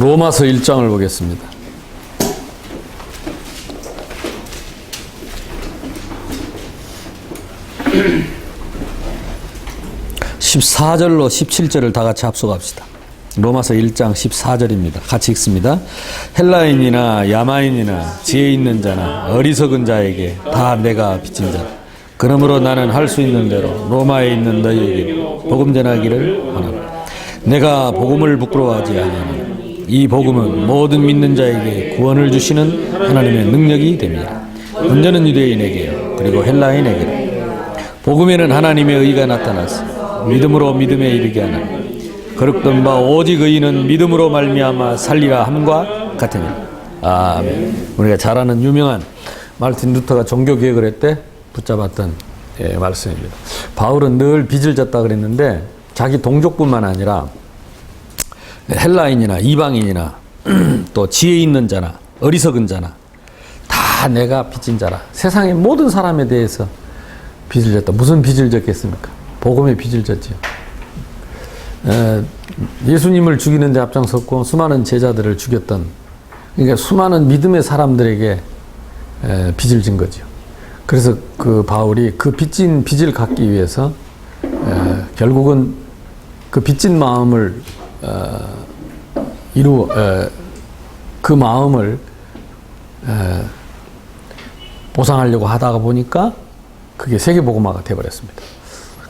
로마서 1장을 보겠습니다. 14절로 17절을 다 같이 합독합시다. 로마서 1장 14절입니다. 같이 읽습니다. 헬라인이나 야마인이나 지혜 있는 자나 어리석은 자에게 다 내가 빚진 자. 그러므로 나는 할 수 있는 대로 로마에 있는 너희에게 복음 전하기를 원합니다. 내가 복음을 부끄러워하지 아니하노라. 이 복음은 모든 믿는 자에게 구원을 주시는 하나님의 능력이 됩니다. 먼저는 유대인에게요, 그리고 헬라인에게요. 복음에는 하나님의 의가 나타났으니 믿음으로 믿음에 이르게 하나니 거룩된 바 오직 의인은 믿음으로 말미암아 살리라 함과 같으니. 아멘. 우리가 잘 아는 유명한 마르틴 루터가 종교 개혁을 했대 붙잡았던 말씀입니다. 바울은 늘 빚을 졌다 그랬는데 자기 동족뿐만 아니라 헬라인이나 이방인이나 또 지혜 있는 자나 어리석은 자나 다 내가 빚진 자라. 세상의 모든 사람에 대해서 빚을 졌다. 무슨 빚을 졌겠습니까? 복음의 빚을 졌죠. 예수님을 죽이는 데 앞장섰고 수많은 제자들을 죽였던, 그러니까 수많은 믿음의 사람들에게 빚을 진 거죠. 그래서 그 바울이 그 빚진 빚을 갚기 위해서 결국은 그 빚진 마음을 그 마음을 보상하려고 하다가 보니까 그게 세계복음화가 되어버렸습니다.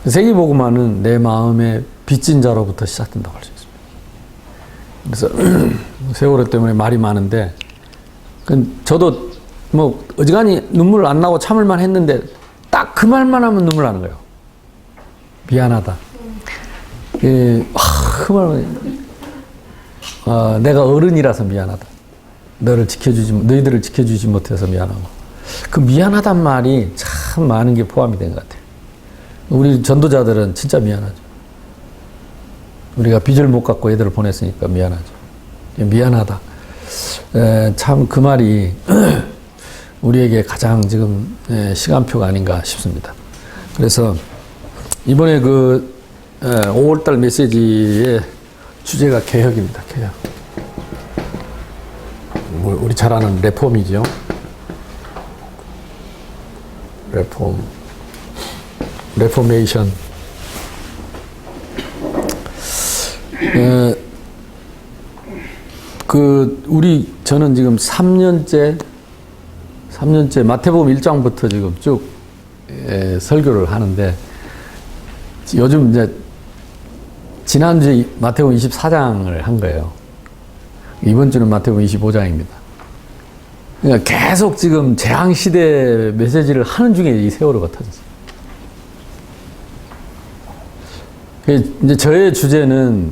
세계복음화는 내 마음의 빚진 자로부터 시작된다고 할 수 있습니다. 그래서 세월호 때문에 말이 많은데 저도 뭐 어지간히 눈물 안 나고 참을만 했는데 딱 그 말만 하면 눈물 나는 거예요. 미안하다. 그 말은 내가 어른이라서 미안하다. 너희들을 지켜주지 못해서 미안하고. 그 미안하단 말이 참 많은 게 포함이 된 것 같아요. 우리 전도자들은 진짜 미안하죠. 우리가 빚을 못 갚고 애들을 보냈으니까 미안하죠. 미안하다. 참 그 말이 우리에게 가장 지금 시간표가 아닌가 싶습니다. 그래서 이번에 그 5월달 메시지의 주제가 개혁입니다. 개혁. 우리 잘 아는 레폼이죠. 레포메이션. 저는 지금 3년째 마태복음 1장부터 지금 쭉 설교를 하는데, 요즘 이제 지난주에 마태복음 24장을 한 거예요. 이번 주는 마태복음 25장입니다. 그러니까 계속 지금 재앙시대 메시지를 하는 중에 이 세월호가 터졌어요. 이제 저의 주제는,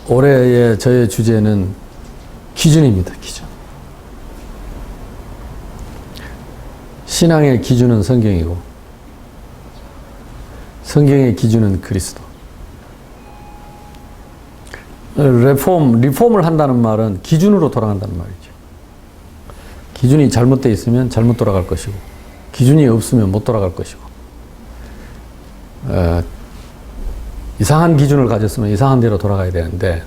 올해의 저의 주제는 기준입니다. 기준. 신앙의 기준은 성경이고, 성경의 기준은 그리스도. 리폼을 한다는 말은 기준으로 돌아간다는 말이죠. 기준이 잘못되어 있으면 잘못 돌아갈 것이고, 기준이 없으면 못 돌아갈 것이고, 이상한 기준을 가졌으면 이상한 대로 돌아가야 되는데,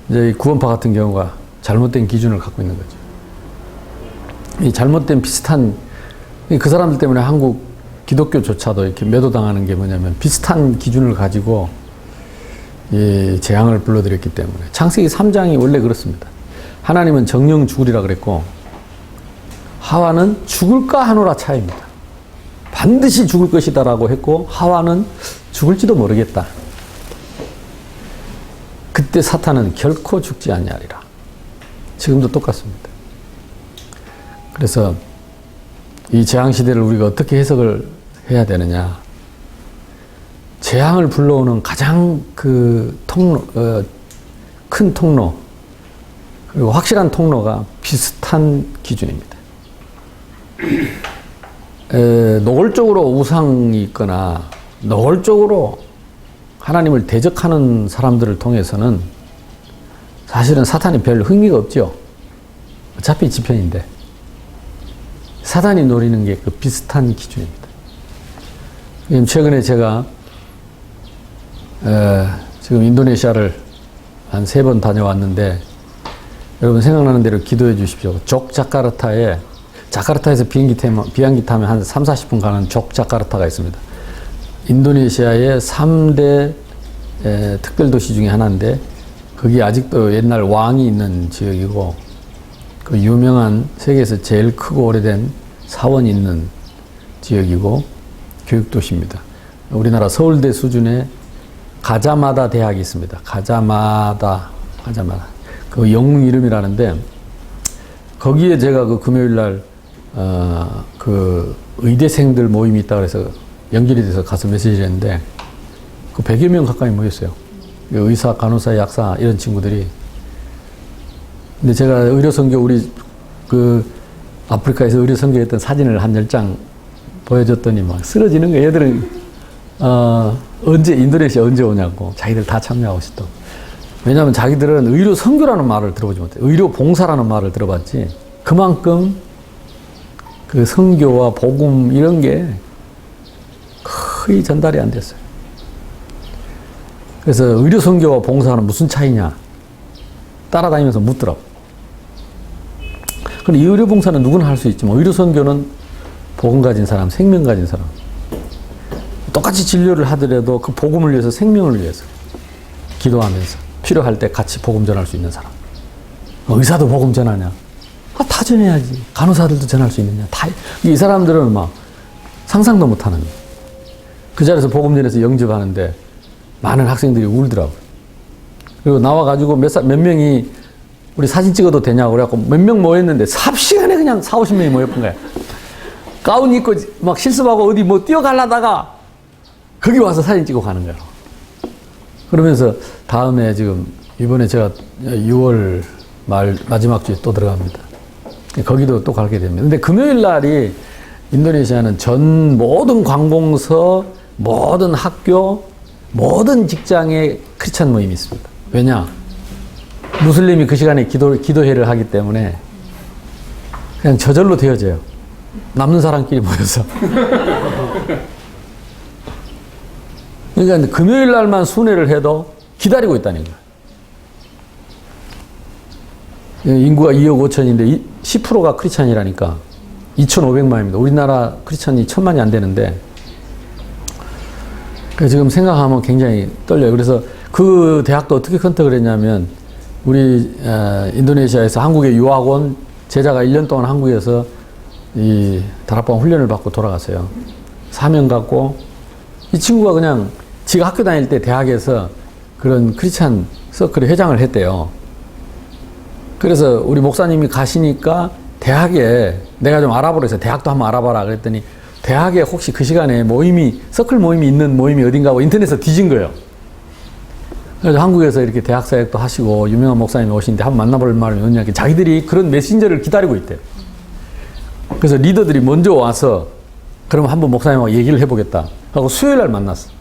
이제 이 구원파 같은 경우가 잘못된 기준을 갖고 있는 거죠. 이 잘못된 비슷한, 그 사람들 때문에 한국 기독교조차도 이렇게 매도당하는 게 뭐냐면 비슷한 기준을 가지고 이 재앙을 불러들였기 때문에. 창세기 3장이 원래 그렇습니다. 하나님은 정령 죽으리라 그랬고, 하와는 죽을까 하노라 차이입니다. 반드시 죽을 것이다라고 했고, 하와는 죽을지도 모르겠다. 그때 사탄은 결코 죽지 아니하리라. 지금도 똑같습니다. 그래서 이 재앙시대를 우리가 어떻게 해석을 해야 되느냐. 재앙을 불러오는 가장 그 통로, 큰 통로, 그리고 확실한 통로가 비슷한 기준입니다. 노골적으로 우상이 있거나 노골적으로 하나님을 대적하는 사람들을 통해서는 사실은 사탄이 별 흥미가 없죠. 어차피 지편인데. 사단이 노리는 게 그 비슷한 기준입니다. 최근에 제가 지금 인도네시아를 한 3번 다녀왔는데 여러분 생각나는 대로 기도해 주십시오. 자카르타에서 비행기 타면 한 3, 40분 가는 자카르타가 있습니다. 인도네시아의 3대 특별도시 중에 하나인데 거기 아직도 옛날 왕이 있는 지역이고 그 유명한 세계에서 제일 크고 오래된 사원이 있는 지역이고 교육도시입니다. 우리나라 서울대 수준의 가자마다 대학이 있습니다. 가자마다. 그 영웅 이름이라는데 거기에 제가 그 금요일 날 그 의대생들 모임이 있다 그래서 연결이 돼서 가서 메시지를 했는데 그 100여 명 가까이 모였어요. 의사, 간호사, 약사 이런 친구들이. 근데 제가 의료선교 우리 그 아프리카에서 의료선교했던 사진을 한 10장 보여줬더니 막 쓰러지는 거예요. 얘들은 언제 인도네시아 언제 오냐고 자기들 다 참여하고 싶다고. 왜냐하면 자기들은 의료선교라는 말을 들어보지 못해요. 의료봉사라는 말을 들어봤지 그만큼 그 선교와 복음 이런 게 거의 전달이 안 됐어요. 그래서 의료선교와 봉사는 무슨 차이냐 따라다니면서 묻더라고. 근데 이 의료봉사는 누구나 할 수 있지만 의료선교는 복음 가진 사람, 생명 가진 사람 똑같이 진료를 하더라도 그 복음을 위해서 생명을 위해서 기도하면서 필요할 때 같이 복음 전할 수 있는 사람. 의사도 복음 전하냐? 다 전해야지. 간호사들도 전할 수 있느냐? 이 사람들은 막 상상도 못하는 거예요. 그 자리에서 복음 전해서 영접하는데 많은 학생들이 울더라고요. 그리고 나와가지고 몇 명이 우리 사진 찍어도 되냐고 그래갖고 몇 명 모였는데 삽시간에 그냥 4, 50명이 모였던 거야. 가운 입고 막 실습하고 어디 뭐 뛰어가려다가 거기 와서 사진 찍고 가는 거야. 그러면서 다음에 지금 이번에 제가 6월 마지막 주에 또 들어갑니다. 거기도 또 가게 됩니다. 근데 금요일 날이 인도네시아는 전 모든 관공서, 모든 학교, 모든 직장에 크리스찬 모임이 있습니다. 왜냐? 무슬림이 그 시간에 기도회를 하기 때문에 그냥 저절로 되어져요. 남는 사람끼리 모여서. 그러니까 금요일 날만 순회를 해도 기다리고 있다는 거예요. 인구가 2억 5천인데 10%가 크리스찬이라니까 2,500만입니다. 우리나라 크리스찬이 1,000만이 안 되는데 지금 생각하면 굉장히 떨려요. 그래서 그 대학도 어떻게 컨택을 했냐면 우리 인도네시아에서 한국에 유학 온 제자가 1년 동안 한국에서 이 다락방 훈련을 받고 돌아갔어요. 사명 갖고 이 친구가 그냥 지가 학교 다닐 때 대학에서 그런 크리스찬 서클의 회장을 했대요. 그래서 우리 목사님이 가시니까 대학에 내가 좀 알아보라 해서 대학도 한번 알아봐라 그랬더니 대학에 혹시 그 시간에 서클 모임이 있는 모임이 어딘가 하고 인터넷에서 뒤진 거예요. 그래서 한국에서 이렇게 대학 사역도 하시고 유명한 목사님이 오시는데 한번 만나볼 마음이 없냐. 자기들이 그런 메신저를 기다리고 있대요. 그래서 리더들이 먼저 와서 그럼 한번 목사님하고 얘기를 해보겠다 하고 수요일 날 만났어.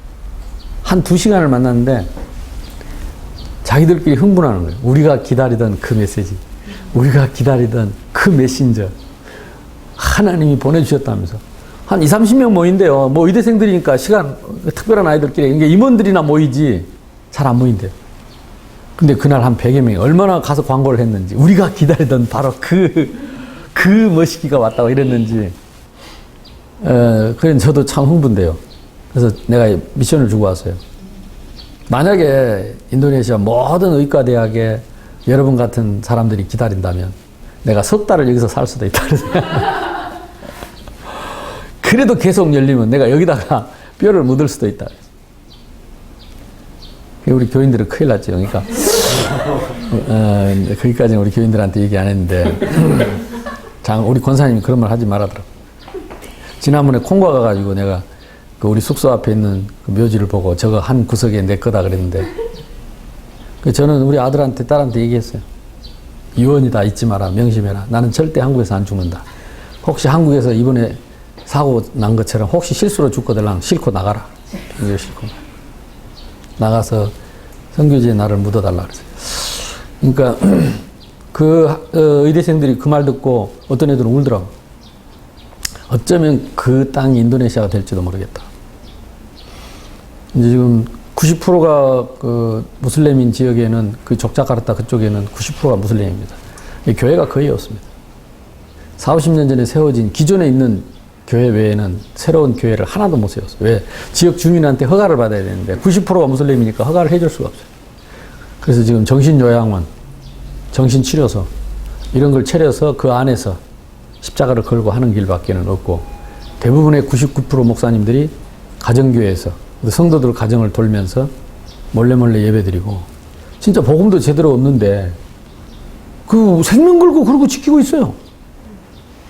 한 2시간을 만났는데 자기들끼리 흥분하는 거예요. 우리가 기다리던 그 메시지, 우리가 기다리던 그 메신저 하나님이 보내주셨다면서 한 20, 30명 모인대요. 뭐 의대생들이니까 특별한 아이들끼리 이게 임원들이나 모이지 잘 안 모인대요. 근데 그날 한 100여 명이 얼마나 가서 광고를 했는지 우리가 기다리던 바로 그 머시기가 왔다고 이랬는지 그래 저도 참 흥분돼요. 그래서 내가 미션을 주고 왔어요. 만약에 인도네시아 모든 의과대학에 여러분 같은 사람들이 기다린다면 내가 석 달을 여기서 살 수도 있다. 그래도 계속 열리면 내가 여기다가 뼈를 묻을 수도 있다. 우리 교인들은 큰일 났죠. 그러니까 거기까지는 우리 교인들한테 얘기 안 했는데 우리 권사님이 그런 말 하지 말아더라고. 지난번에 콩과 가가지고 내가 그 우리 숙소 앞에 있는 그 묘지를 보고 저거 한 구석에 내 거다 그랬는데 저는 우리 아들한테 딸한테 얘기했어요. 유언이다 잊지 마라 명심해라. 나는 절대 한국에서 안 죽는다. 혹시 한국에서 이번에 사고 난 것처럼 혹시 실수로 죽거들랑 싣고 나가라. 싣고 나가서 선교지에 나를 묻어달라 그랬어요. 그러니까 의대생들이 그 말 듣고 어떤 애들은 울더라고. 어쩌면 그 땅이 인도네시아가 될지도 모르겠다. 이제 지금 90%가 그 무슬림인 지역에는 그 족자카르타 그쪽에는 90%가 무슬림입니다. 교회가 거의 없습니다. 40, 50년 전에 세워진 기존에 있는 교회 외에는 새로운 교회를 하나도 못 세웠어요. 왜? 지역 주민한테 허가를 받아야 되는데 90%가 무슬림이니까 허가를 해줄 수가 없어요. 그래서 지금 정신요양원, 정신치료소 이런 걸 차려서 그 안에서 십자가를 걸고 하는 길밖에는 없고 대부분의 99% 목사님들이 가정교회에서 성도들 가정을 돌면서 몰래 예배드리고 진짜 복음도 제대로 없는데 그 생명 걸고 그러고 지키고 있어요.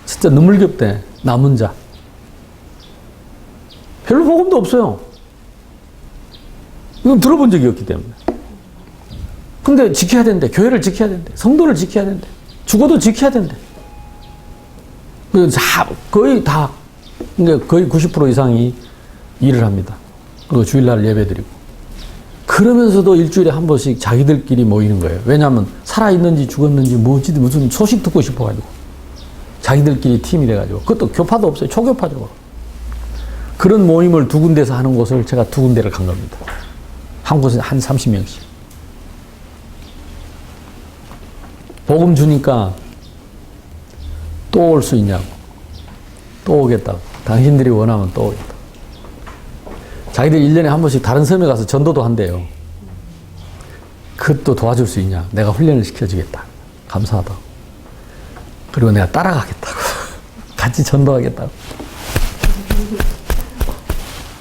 진짜 눈물겹대. 남은 자. 별로 복음도 없어요. 이건 들어본 적이 없기 때문에. 근데 지켜야 된대. 교회를 지켜야 된대. 성도를 지켜야 된대. 죽어도 지켜야 된대. 거의 다, 그러니까 거의 90% 이상이 일을 합니다. 그리고 주일날 예배드리고. 그러면서도 일주일에 한 번씩 자기들끼리 모이는 거예요. 왜냐하면 살아있는지 죽었는지 무슨 소식 듣고 싶어가지고. 자기들끼리 팀이 돼가지고. 그것도 교파도 없어요. 초교파죠. 그런 모임을 두 군데서 하는 곳을 제가 두 군데를 간 겁니다. 한 곳에 한 30명씩. 복음 주니까 또 올 수 있냐고. 또 오겠다고. 당신들이 원하면 또 오겠다고. 자기들 1년에 한 번씩 다른 섬에 가서 전도도 한대요. 그것도 도와줄 수 있냐. 내가 훈련을 시켜주겠다. 감사하다고. 그리고 내가 따라가겠다고. 같이 전도하겠다고.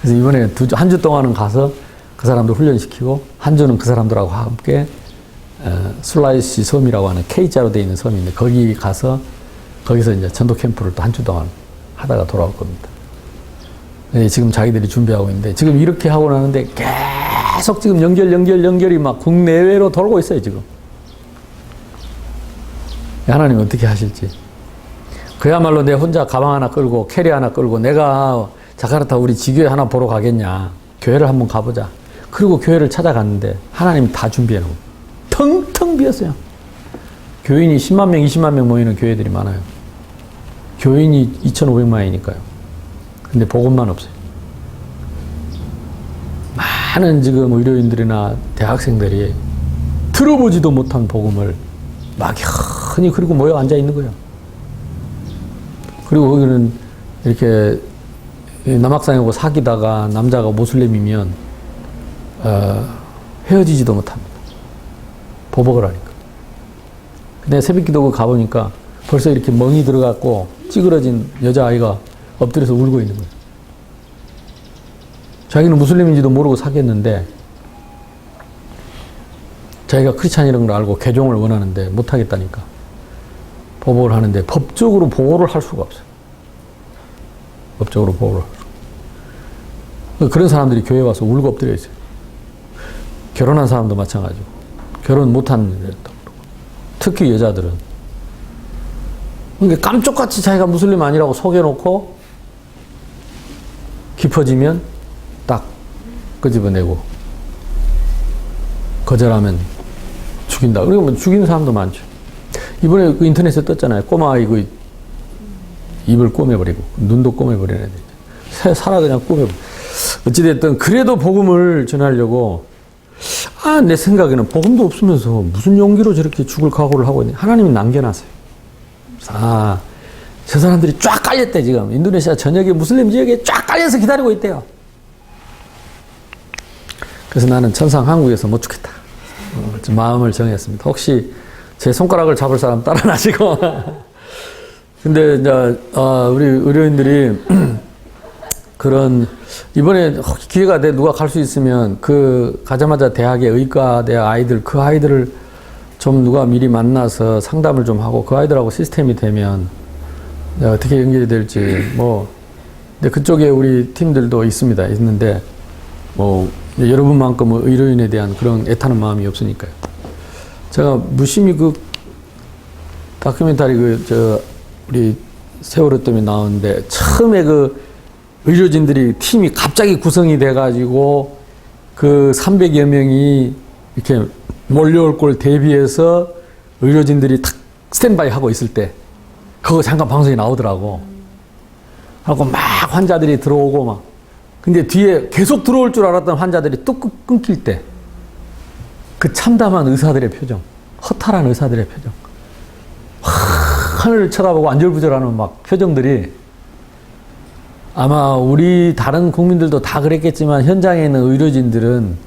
그래서 이번에 한 주 동안은 가서 그 사람들 훈련시키고 한 주는 그 사람들하고 함께 술라이시 섬이라고 하는 K자로 되어 있는 섬인데 거기 가서 거기서 이제 전도 캠프를 또 한 주 동안 하다가 돌아올 겁니다. 네, 지금 자기들이 준비하고 있는데 지금 이렇게 하고 나는데 계속 지금 연결이 막 국내외로 돌고 있어요, 지금. 하나님 어떻게 하실지. 그야말로 내 혼자 가방 하나 끌고 캐리 하나 끌고 내가 자카르타 우리 지교회 하나 보러 가겠냐. 교회를 한번 가보자. 그리고 교회를 찾아갔는데 하나님이 다 준비해 놓은 텅텅 비었어요. 교인이 10만 명, 20만 명 모이는 교회들이 많아요. 교인이 2,500만이니까요. 근데 복음만 없어요. 많은 지금 의료인들이나 대학생들이 들어보지도 못한 복음을 막연히 그리고 모여 앉아 있는 거예요. 그리고 거기는 이렇게 남학생하고 사귀다가 남자가 모슬림이면 헤어지지도 못합니다. 보복을 하니까. 근데 새벽기도 가보니까 벌써 이렇게 멍이 들어갔고 찌그러진 여자아이가 엎드려서 울고 있는 거예요. 자기는 무슬림인지도 모르고 사귀었는데 자기가 크리스찬이라는 걸 알고 개종을 원하는데 못하겠다니까 보복을 하는데 법적으로 보호를 할 수가 없어요. 법적으로 보호를 할 수가 없어요. 그런 사람들이 교회에 와서 울고 엎드려 있어요. 결혼한 사람도 마찬가지고 결혼 못한 애들도 특히 여자들은 그러니까 깜짝같이 자기가 무슬림 아니라고 속여놓고 깊어지면 딱 끄집어내고 거절하면 죽인다. 그리고 뭐 죽이는 사람도 많죠. 이번에 그 인터넷에 떴잖아요. 꼬마 아이 그 입을 꼬매버리고 눈도 꼬매버리는 애들. 살아 그냥 꼬매버리고. 어찌됐든 그래도 복음을 전하려고 내 생각에는 복음도 없으면서 무슨 용기로 저렇게 죽을 각오를 하고 있냐. 하나님이 남겨놨어요. 저 사람들이 쫙 깔렸대 지금. 인도네시아 전역에 무슬림 지역에 쫙 깔려서 기다리고 있대요. 그래서 나는 천상 한국에서 못 죽겠다. 마음을 정했습니다. 혹시 제 손가락을 잡을 사람 따라 나시고. 근데 이제 우리 의료인들이 그런 이번에 기회가 돼 누가 갈 수 있으면 그 가자마자 대학의 의과대학 아이들 그 아이들을 좀 누가 미리 만나서 상담을 좀 하고 그 아이들하고 시스템이 되면 어떻게 연결이 될지 뭐 근데 그쪽에 우리 팀들도 있는데 뭐 여러분만큼 의료인에 대한 그런 애타는 마음이 없으니까요. 제가 무심히 그 다큐멘터리 우리 세월호 때문에 나오는데 처음에 그 의료진들이 팀이 갑자기 구성이 돼가지고 그 300여 명이 이렇게 몰려올 걸 대비해서 의료진들이 탁 스탠바이 하고 있을 때 그거 잠깐 방송에 나오더라고. 하고 막 환자들이 들어오고 막 근데 뒤에 계속 들어올 줄 알았던 환자들이 뚝 끊길 때 그 참담한 의사들의 표정, 허탈한 의사들의 표정, 하늘을 쳐다보고 안절부절하는 막 표정들이 아마 우리 다른 국민들도 다 그랬겠지만 현장에 있는 의료진들은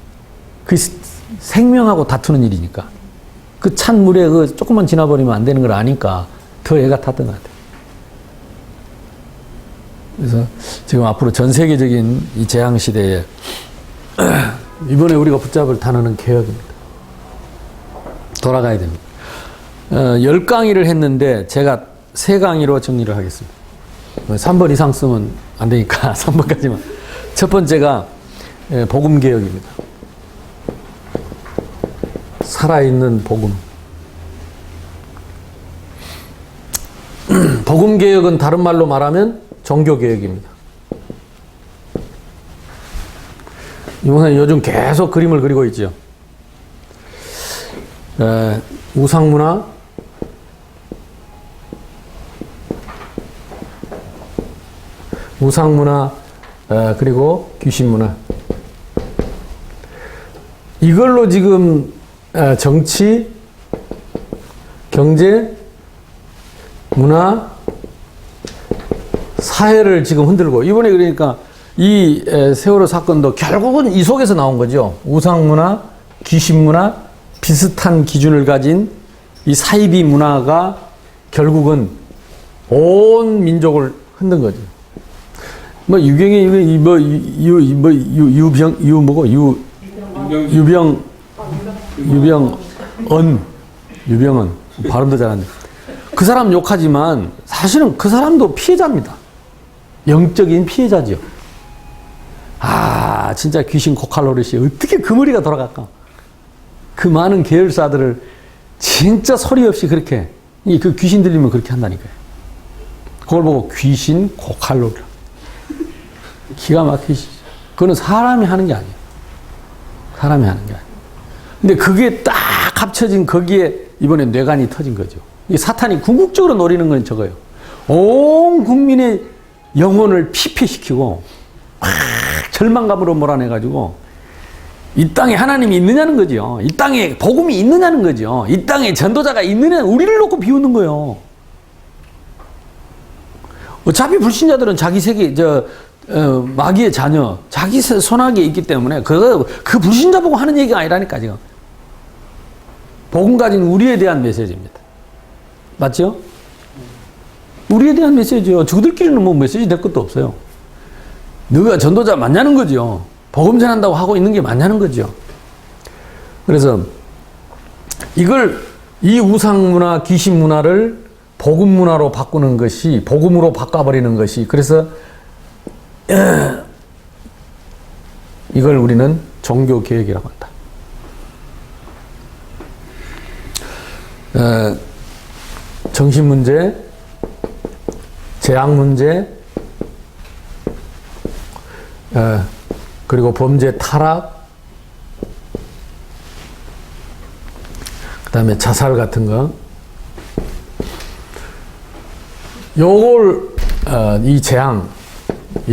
그 생명하고 다투는 일이니까 그 찬 물에 그 조금만 지나버리면 안 되는 걸 아니까 더 애가 탔던 것 같아요. 그래서 지금 앞으로 전 세계적인 이 재앙 시대에 이번에 우리가 붙잡을 단어는 개혁입니다. 돌아가야 됩니다. 10강의를 했는데 제가 3강의로 정리를 하겠습니다. 3번 이상 쓰면 안 되니까 3번까지만. 첫 번째가 복음개혁입니다. 살아있는 복음. 복음개혁은 다른 말로 말하면 종교개혁입니다. 이번에 요즘 계속 그림을 그리고 있죠. 우상문화, 그리고 귀신문화. 이걸로 지금 정치, 경제, 문화, 사회를 지금 흔들고, 이번에 그러니까 이 세월호 사건도 결국은 이 속에서 나온 거죠. 우상문화, 귀신문화, 비슷한 기준을 가진 이 사이비 문화가 결국은 온 민족을 흔든 거죠. 뭐 유경이 유병언 발음도 잘하네. 그 사람 욕하지만 사실은 그 사람도 피해자입니다. 영적인 피해자죠. 아, 진짜 귀신 고칼로리시 어떻게 그 머리가 돌아갈까? 그 많은 계열사들을 진짜 소리 없이 그렇게, 그 귀신 들리면 그렇게 한다니까요. 그걸 보고 귀신 고칼로리. 기가 막히시죠. 그거는 사람이 하는 게 아니에요. 사람이 하는 게 아니에요. 근데 그게 딱 합쳐진 거기에 이번에 뇌관이 터진 거죠. 이 사탄이 궁극적으로 노리는 건 저거예요. 온 국민의 영혼을 피폐시키고 막 절망감으로 몰아내가지고 이 땅에 하나님이 있느냐는 거죠. 이 땅에 복음이 있느냐는 거죠. 이 땅에 전도자가 있느냐, 우리를 놓고 비우는 거예요. 어차피 불신자들은 자기 세계, 마귀의 자녀, 자기 손아귀에 있기 때문에 그 불신자 보고 하는 얘기가 아니라니까, 지금. 복음 가진 우리에 대한 메시지입니다. 맞죠? 우리에 대한 메시지요. 저들끼리는 뭐 메시지 될 것도 없어요. 너가 전도자 맞냐는 거죠. 복음 전한다고 하고 있는 게 맞냐는 거죠. 그래서 이 우상문화, 귀신문화를 복음문화로 바꾸는 것이, 복음으로 바꿔버리는 것이, 그래서 이걸 우리는 종교개혁이라고 한다. 정신문제, 재앙문제, 그리고 범죄 타락, 그 다음에 자살 같은 거. 요걸, 이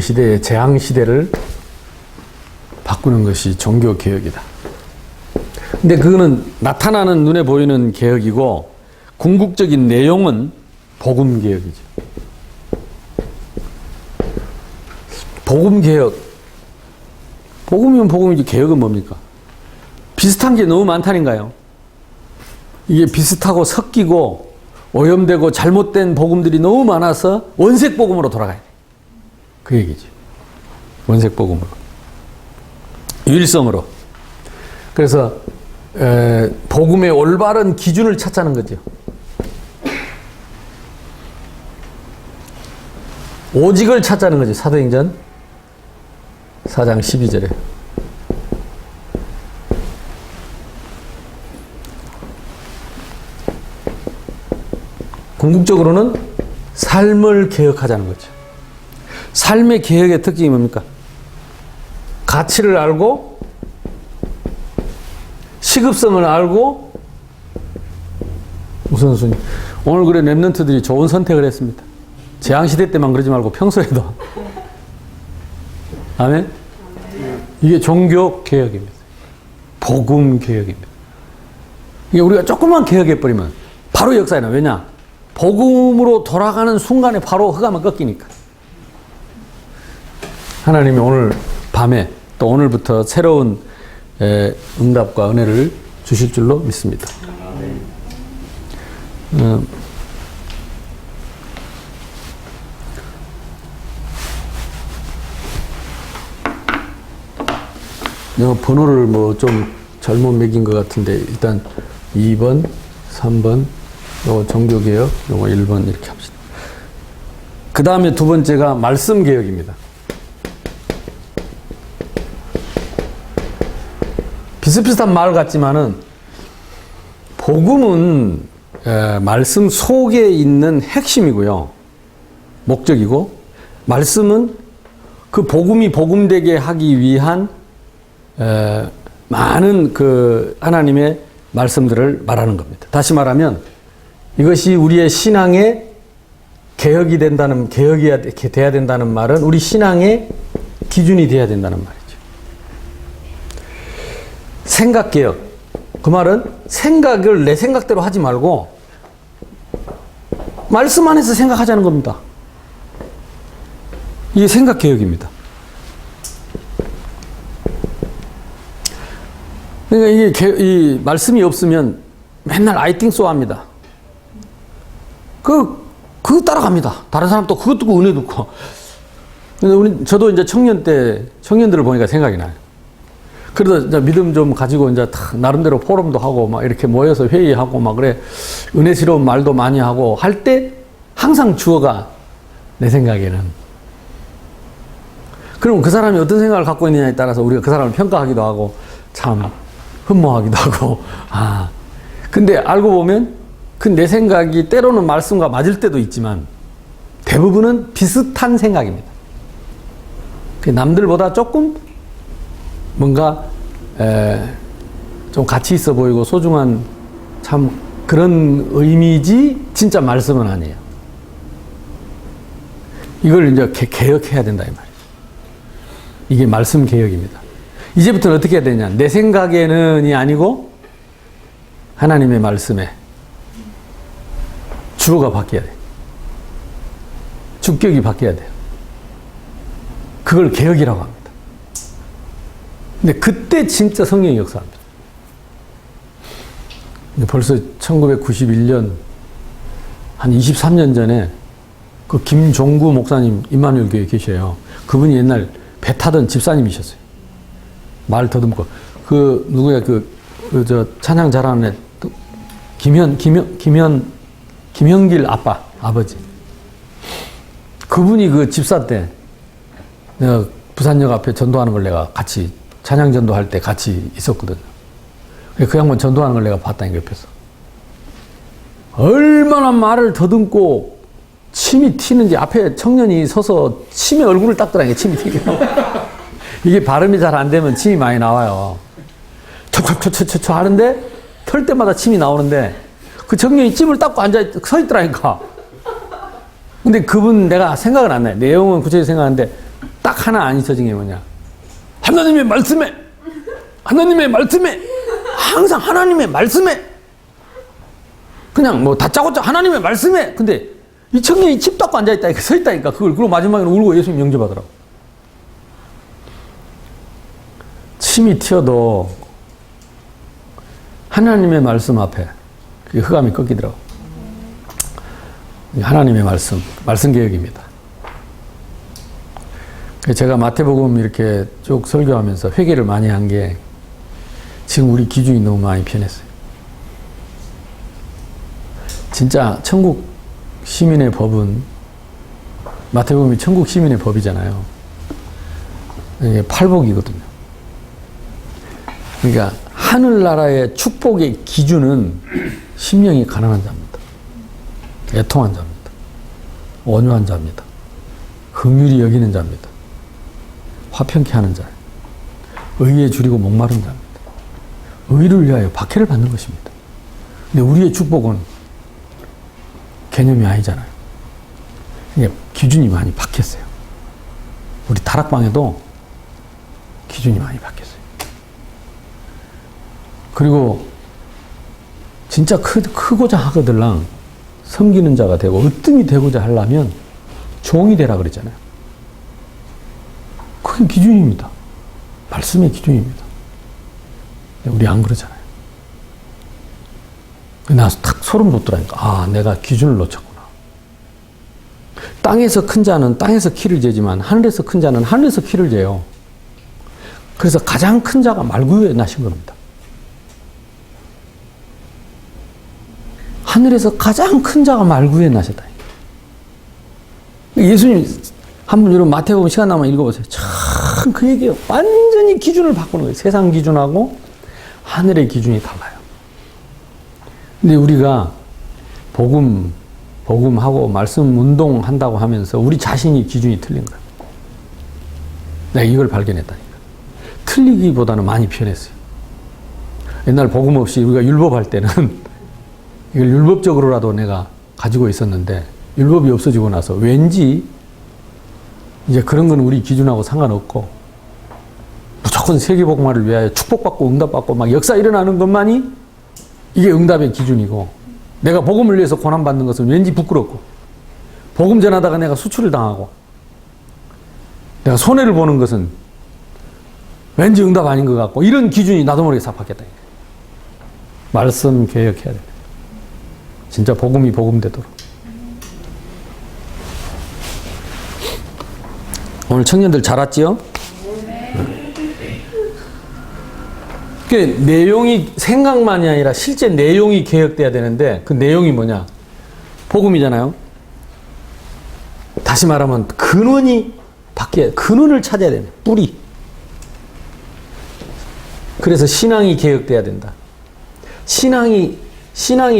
시대의 재앙 시대를 바꾸는 것이 종교개혁이다. 근데 그거는 나타나는 눈에 보이는 개혁이고, 궁극적인 내용은 복음개혁이죠. 복음개혁. 복음이면 복음이지, 개혁은 뭡니까? 비슷한 게 너무 많다nin가요? 이게 비슷하고 섞이고 오염되고 잘못된 복음들이 너무 많아서 원색 복음으로 돌아가야 돼. 그 얘기지. 원색 복음으로. 유일성으로. 그래서 복음의 올바른 기준을 찾자는 거죠. 오직을 찾자는 거죠. 사도행전 4장 12절에. 궁극적으로는 삶을 개혁하자는 거죠. 삶의 개혁의 특징이 뭡니까? 가치를 알고, 시급성을 알고, 우선순위. 오늘 그래 랩런트들이 좋은 선택을 했습니다. 재앙시대 때만 그러지 말고 평소에도. 아멘? 이게 종교 개혁입니다. 복음 개혁입니다. 이게 우리가 조금만 개혁해버리면 바로 역사에 나. 왜냐? 복음으로 돌아가는 순간에 바로 흑암을 꺾이니까. 하나님이 오늘 밤에 또 오늘부터 새로운 응답과 은혜를 주실 줄로 믿습니다. 내가 번호를 뭐 좀 잘못 매긴 것 같은데 일단 2번, 3번, 요거 종교개혁, 요거 1번 이렇게 합시다. 그 다음에 두 번째가 말씀개혁입니다. 비슷비슷한 말 같지만은 복음은 말씀 속에 있는 핵심이고요. 목적이고 말씀은 그 복음이 복음되게 하기 위한 많은 그 하나님의 말씀들을 말하는 겁니다. 다시 말하면 이것이 우리의 신앙의 개혁이 돼야 된다는 말은 우리 신앙의 기준이 돼야 된다는 말이죠. 생각개혁. 그 말은 생각을 내 생각대로 하지 말고 말씀 안에서 생각하자는 겁니다. 이게 생각개혁입니다. 그러니까 이 말씀이 없으면 맨날 I think so 합니다. 그거 따라갑니다. 다른 사람도 그것 듣고 은혜 듣고. 근데 저도 이제 청년 때, 청년들을 보니까 생각이 나요. 그래서 이제 믿음 좀 가지고 이제 나름대로 포럼도 하고 막 이렇게 모여서 회의하고 막 그래. 은혜스러운 말도 많이 하고 할 때 항상 주어가 내 생각에는. 그럼 그 사람이 어떤 생각을 갖고 있느냐에 따라서 우리가 그 사람을 평가하기도 하고 참 흠모하기도 하고. 근데 알고 보면 그 내 생각이 때로는 말씀과 맞을 때도 있지만 대부분은 비슷한 생각입니다. 남들보다 조금 뭔가 좀 가치 있어 보이고 소중한 참 그런 의미지 진짜 말씀은 아니에요. 이걸 이제 개혁해야 된다 이 말이에요. 이게 말씀 개혁입니다. 이제부터는 어떻게 해야 되냐? 내 생각에는이 아니고 하나님의 말씀에 주어가 바뀌어야 돼요. 주격이 바뀌어야 돼요. 그걸 개혁이라고 합니다. 근데 그때 진짜 성령이 역사합니다. 벌써 1991년 한 23년 전에 그 김종구 목사님 임마누엘 교회에 계셔요. 그분이 옛날 배 타던 집사님이셨어요. 말 더듬고 그 누구야 저 찬양 잘하는 애 김현길 아버지. 그분이 그 집사 때 내가 부산역 앞에 전도하는 걸 내가 같이 찬양 전도할 때 같이 있었거든. 그 양반 전도하는 걸 내가 봤다니까 옆에서. 얼마나 말을 더듬고 침이 튀는지 앞에 청년이 서서 침에 얼굴을 닦더라니까 침이 튀게. 이게 발음이 잘 안 되면 침이 많이 나와요. 척척척척척 하는데 털 때마다 침이 나오는데 그 청년이 침을 닦고 서 있더라니까. 근데 그분 내가 생각은 안 나요. 내용은 구체적으로 생각하는데 딱 하나 안 잊혀진 게 뭐냐. 하나님의 말씀에 항상 하나님의 말씀에 그냥 뭐 다짜고짜 하나님의 말씀에. 근데 이 청년이 침 닦고 앉아있다니까 서 있다니까 그걸. 그리고 마지막에는 울고 예수님 영접하더라고. 침이 튀어도 하나님의 말씀 앞에 그게 흑암이 꺾이더라고. 하나님의 말씀 개혁입니다. 제가 마태복음 이렇게 쭉 설교하면서 회개를 많이 한 게 지금 우리 기준이 너무 많이 변했어요. 진짜 천국 시민의 법은 마태복음이 천국 시민의 법이잖아요. 이게 팔복이거든요. 그러니까 하늘나라의 축복의 기준은 심령이 가난한 자입니다. 애통한 자입니다. 온유한 자입니다. 긍휼히 여기는 자입니다. 화평케 하는 자. 의에 줄이고 목마른 자입니다. 의를 위하여 박해를 받는 것입니다. 근데 우리의 축복은 개념이 아니잖아요. 그러니까 기준이 많이 바뀌었어요. 우리 다락방에도 기준이 많이 바뀌었어요. 그리고 진짜 크고자 하거들랑 섬기는 자가 되고 으뜸이 되고자 하려면 종이 되라 그랬잖아요. 그게 기준입니다. 말씀의 기준입니다. 우리 안 그러잖아요. 나 탁 소름 돋더라니까. 아, 내가 기준을 놓쳤구나. 땅에서 큰 자는 땅에서 키를 재지만 하늘에서 큰 자는 하늘에서 키를 재요. 그래서 가장 큰 자가 말구유에 나신 겁니다. 하늘에서 가장 큰 자가 말구유에 나셨다. 예수님 한번 여러분 마태복음 시간 나면 읽어보세요. 참 그 얘기예요. 완전히 기준을 바꾸는 거예요. 세상 기준하고 하늘의 기준이 달라요. 근데 우리가 복음하고 말씀 운동한다고 하면서 우리 자신이 기준이 틀린 거예요. 내가 이걸 발견했다니까. 틀리기보다는 많이 변했어요. 옛날 복음 없이 우리가 율법할 때는 이걸 율법적으로라도 내가 가지고 있었는데 율법이 없어지고 나서 왠지 이제 그런 건 우리 기준하고 상관없고 무조건 세계복음화를 위하여 축복받고 응답받고 막 역사 일어나는 것만이 이게 응답의 기준이고 내가 복음을 위해서 고난받는 것은 왠지 부끄럽고 복음 전하다가 내가 수출을 당하고 내가 손해를 보는 것은 왠지 응답 아닌 것 같고 이런 기준이 나도 모르게 싹 바뀌었다. 말씀 개혁해야 돼. 진짜 복음이 복음되도록. 오늘 청년들 잘 왔지요? 그 내용이 생각만이 아니라 실제 내용이 개혁돼야 되는데 그 내용이 뭐냐? 복음이잖아요. 다시 말하면 근원이 바뀌어야 근원을 찾아야 되네. 뿌리. 그래서 신앙이 개혁돼야 된다. 신앙이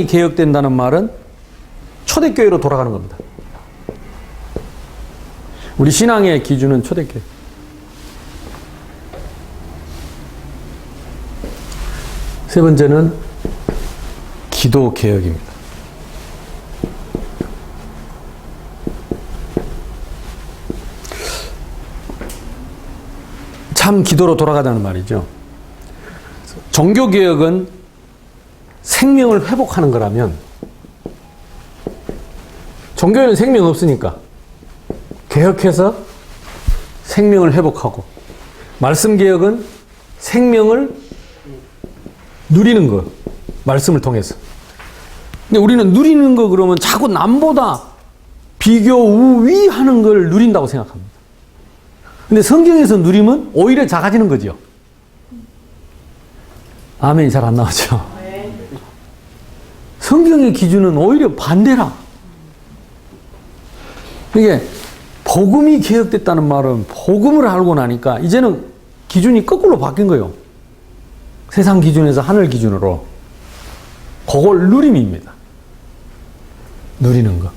개혁된다는 말은 초대교회로 돌아가는 겁니다. 우리 신앙의 기준은 초대교회. 세 번째는 기도 개혁입니다. 참 기도로 돌아가자는 말이죠. 종교 개혁은 생명을 회복하는 거라면 종교에는 생명 없으니까 개혁해서 생명을 회복하고 말씀 개혁은 생명을 누리는 거 말씀을 통해서. 근데 우리는 누리는 거 그러면 자꾸 남보다 비교 우위하는 걸 누린다고 생각합니다. 근데 성경에서 누리면 오히려 작아지는 거죠. 아멘이 잘 안 나오죠. 성경의 기준은 오히려 반대라. 이게 복음이 개혁됐다는 말은 복음을 알고 나니까 이제는 기준이 거꾸로 바뀐 거예요. 세상 기준에서 하늘 기준으로. 그걸 누림입니다. 누리는 거.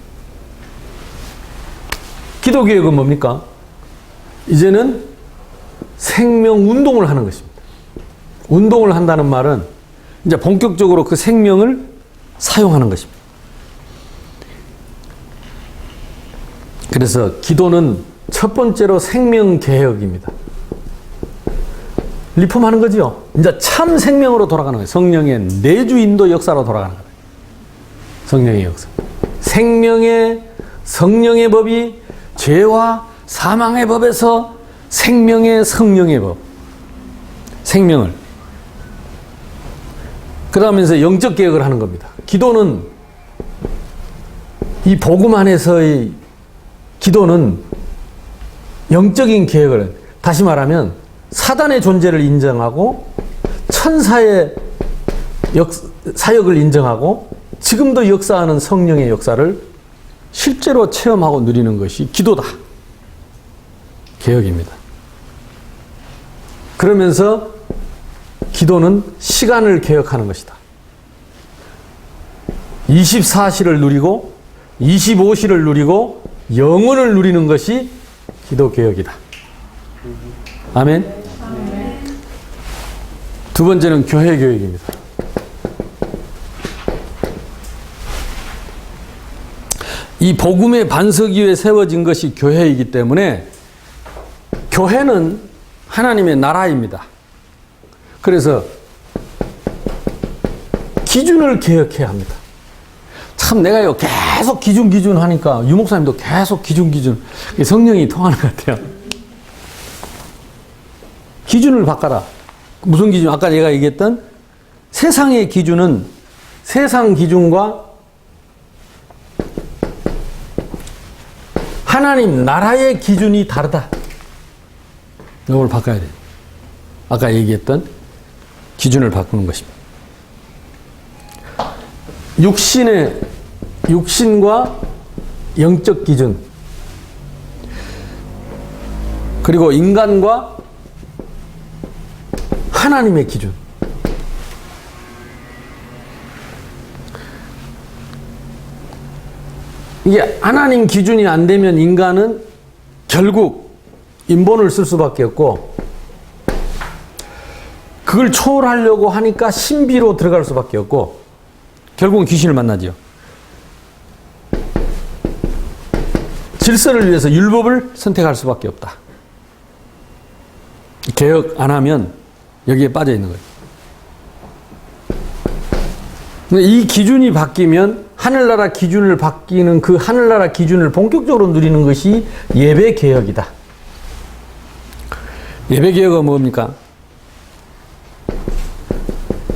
기도 개혁은 뭡니까? 이제는 생명 운동을 하는 것입니다. 운동을 한다는 말은 이제 본격적으로 그 생명을 사용하는 것입니다. 그래서 기도는 첫 번째로 생명 개혁입니다. 리폼하는 거죠. 이제 참 생명으로 돌아가는 거예요. 성령의 내주 인도 역사로 돌아가는 거예요. 성령의 역사. 성령의 법이 죄와 사망의 법에서 생명의 성령의 법. 생명을. 그러면서 영적 개혁을 하는 겁니다. 기도는 이 복음 안에서의 기도는 영적인 개혁을, 다시 말하면 사단의 존재를 인정하고 천사의 사역을 인정하고 지금도 역사하는 성령의 역사를 실제로 체험하고 누리는 것이 기도다. 개혁입니다. 그러면서 기도는 시간을 개혁하는 것이다. 24시를 누리고 25시를 누리고 영원을 누리는 것이 기도 개혁이다. 아멘. 두 번째는 교회 교육입니다. 이 복음의 반석 위에 세워진 것이 교회이기 때문에 교회는 하나님의 나라입니다. 그래서 기준을 개혁해야 합니다. 참 내가 이거 계속 기준 하니까 유목사님도 계속 기준 성령이 통하는 것 같아요. 기준을 바꿔라. 무슨 기준? 아까 내가 얘기했던 세상의 기준은 세상 기준과 하나님 나라의 기준이 다르다. 이걸 바꿔야 돼요. 아까 얘기했던 기준을 바꾸는 것입니다. 육신과 영적 기준, 그리고 인간과 하나님의 기준. 이게 하나님 기준이 안 되면 인간은 결국 인본을 쓸 수밖에 없고, 그걸 초월하려고 하니까 신비로 들어갈 수밖에 없고, 결국은 귀신을 만나지요. 질서를 위해서 율법을 선택할 수밖에 없다. 개혁 안 하면 여기에 빠져 있는 거예요. 근데 이 기준이 바뀌면 하늘나라 기준을 바뀌는 그 하늘나라 기준을 본격적으로 누리는 것이 예배 개혁이다. 예배 개혁은 뭡니까?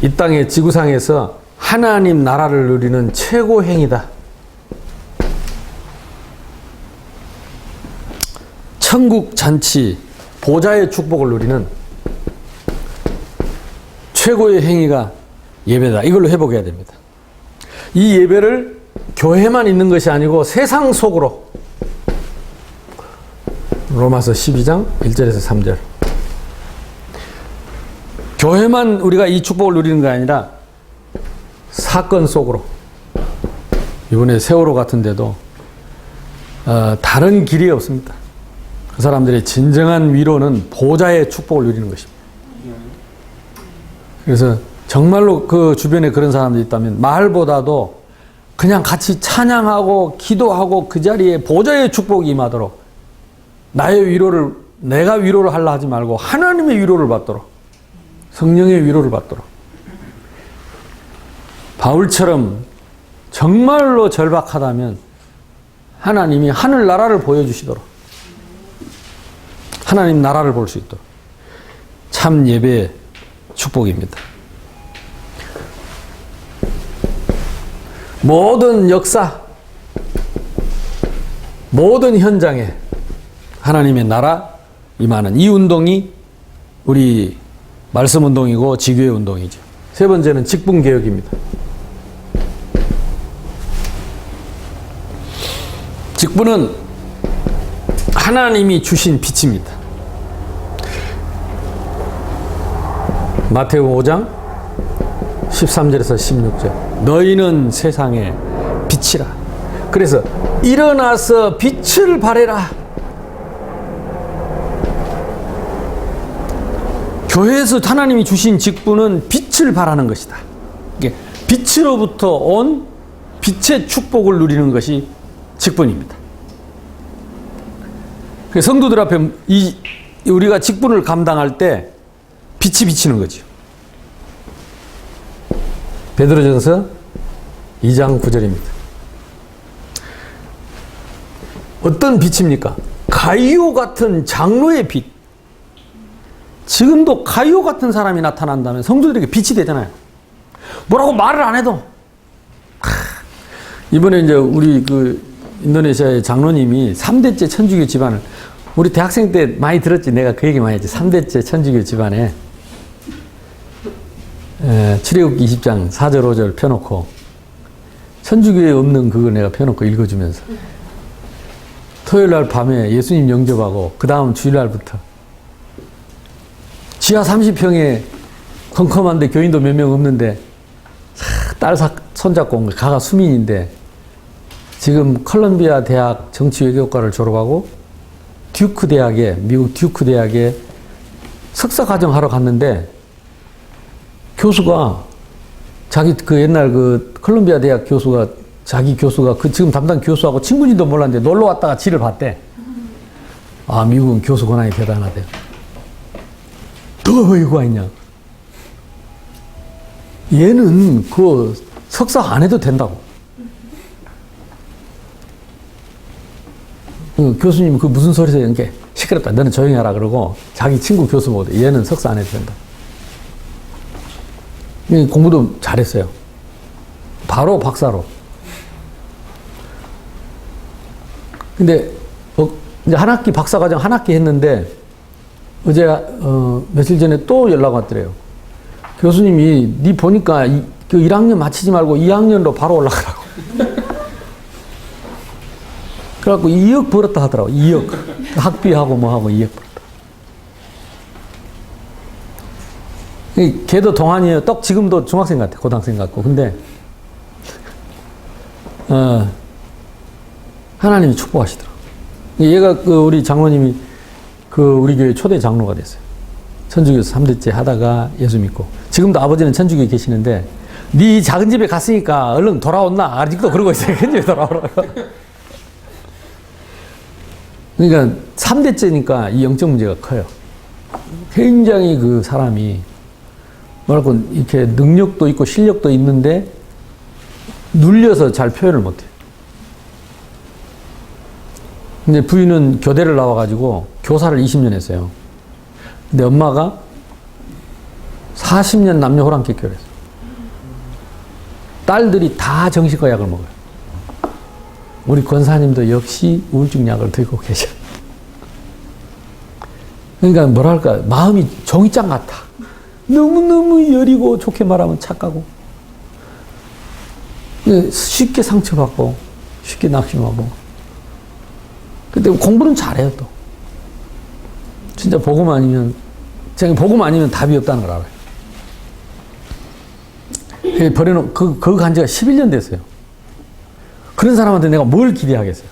이 땅의 지구상에서 하나님 나라를 누리는 최고 행위다. 천국 잔치, 보좌의 축복을 누리는 최고의 행위가 예배다. 이걸로 회복해야 됩니다. 이 예배를 교회만 있는 것이 아니고 세상 속으로, 로마서 12장 1절에서 3절. 교회만 우리가 이 축복을 누리는 게 아니라 사건 속으로, 이번에 세월호 같은 데도 다른 길이 없습니다. 그 사람들의 진정한 위로는 보좌의 축복을 누리는 것입니다. 그래서 정말로 그 주변에 그런 사람들이 있다면 말보다도 그냥 같이 찬양하고 기도하고 그 자리에 보좌의 축복이 임하도록, 나의 위로를 내가 위로를 하려 하지 말고 하나님의 위로를 받도록, 성령의 위로를 받도록, 바울처럼 정말로 절박하다면 하나님이 하늘나라를 보여주시도록, 하나님 나라를 볼 수 있도록, 참 예배의 축복입니다. 모든 역사, 모든 현장에 하나님의 나라 임하는 이 운동이 우리 말씀 운동이고 지교의 운동이죠. 세 번째는 직분개혁입니다. 직분은 하나님이 주신 빛입니다. 마태복음 5장 13절에서 16절. 너희는 세상의 빛이라. 그래서 일어나서 빛을 발해라. 교회에서 하나님이 주신 직분은 빛을 발하는 것이다. 이게 빛으로부터 온 빛의 축복을 누리는 것이 직분입니다. 성도들 앞에 우리가 직분을 감당할 때 빛이 비치는 거죠. 베드로전서 2장 9절입니다. 어떤 빛입니까? 가이오 같은 장로의 빛. 지금도 가이오 같은 사람이 나타난다면 성도들에게 빛이 되잖아요. 뭐라고 말을 안 해도. 이번에 이제 우리 그 인도네시아의 장로님이 3대째 천주교 집안을, 우리 대학생 때 많이 들었지. 내가 그 얘기 많이 했지. 3대째 천주교 집안에 출애굽기 20장 4절 5절 펴놓고, 천주교에 없는 그거 내가 펴놓고 읽어주면서 토요일날 밤에 예수님 영접하고 그 다음 주일날부터 지하 30평에 컴컴한데 교인도 몇 명 없는데 딸 손잡고 온 거야. 가가 수민인데 지금 컬럼비아 대학 정치외교과를 졸업하고 듀크 대학에, 미국 듀크 대학에 석사 과정 하러 갔는데 교수가 자기 그 옛날 그 컬럼비아 대학 교수가, 자기 교수가 그 지금 담당 교수하고 친구인지도 몰랐는데 놀러 왔다가 지를 봤대. 아, 미국은 교수 권한이 대단하대요. 너 이거 아니냐. 얘는 그 석사 안 해도 된다고. 교수님 그 무슨 소리세요? 이렇게 시끄럽다. 너는 조용히 하라 그러고 자기 친구 교수 보고 얘는 석사 안 해도 된다. 공부도 잘했어요. 바로 박사로. 근데 이제 한 학기 박사과정 한 학기 했는데 어제 며칠 전에 또 연락 왔더래요. 교수님이 니 보니까 그 1학년 마치지 말고 2학년으로 바로 올라가라고. 그래갖고 2억 벌었다 하더라고. 2억. 학비하고 뭐하고 2억 벌었다. 걔도 동안이에요. 딱 지금도 중학생 같아. 고등학생 같고. 근데 하나님이 축복하시더라고. 얘가 우리 장로님이 우리 교회 초대 장로가 됐어요. 천주교에서 3대째 하다가 예수 믿고. 지금도 아버지는 천주교에 계시는데 네 작은 집에 갔으니까 얼른 돌아온나? 아직도 그러고 있어요. 큰 집에 돌아오라고. 그러니까 3대째니까 이 영적 문제가 커요. 굉장히 그 사람이 뭐랄까 이렇게 능력도 있고 실력도 있는데 눌려서 잘 표현을 못해요. 근데 부인은 교대를 나와가지고 교사를 20년 했어요. 근데 엄마가 40년 남녀 호랑기 결혼했어요. 딸들이 다 정신과 약을 먹어요. 우리 권사님도 역시 우울증 약을 들고 계셔. 그러니까 뭐랄까 마음이 종이장 같아. 너무너무 여리고 좋게 말하면 착하고 쉽게 상처받고 쉽게 낙심하고. 근데 공부는 잘해요 또. 진짜 복음 아니면 답이 없다는 걸 알아요. 버려놓은 그거 간 지가 11년 됐어요. 그런 사람한테 내가 뭘 기대하겠어요?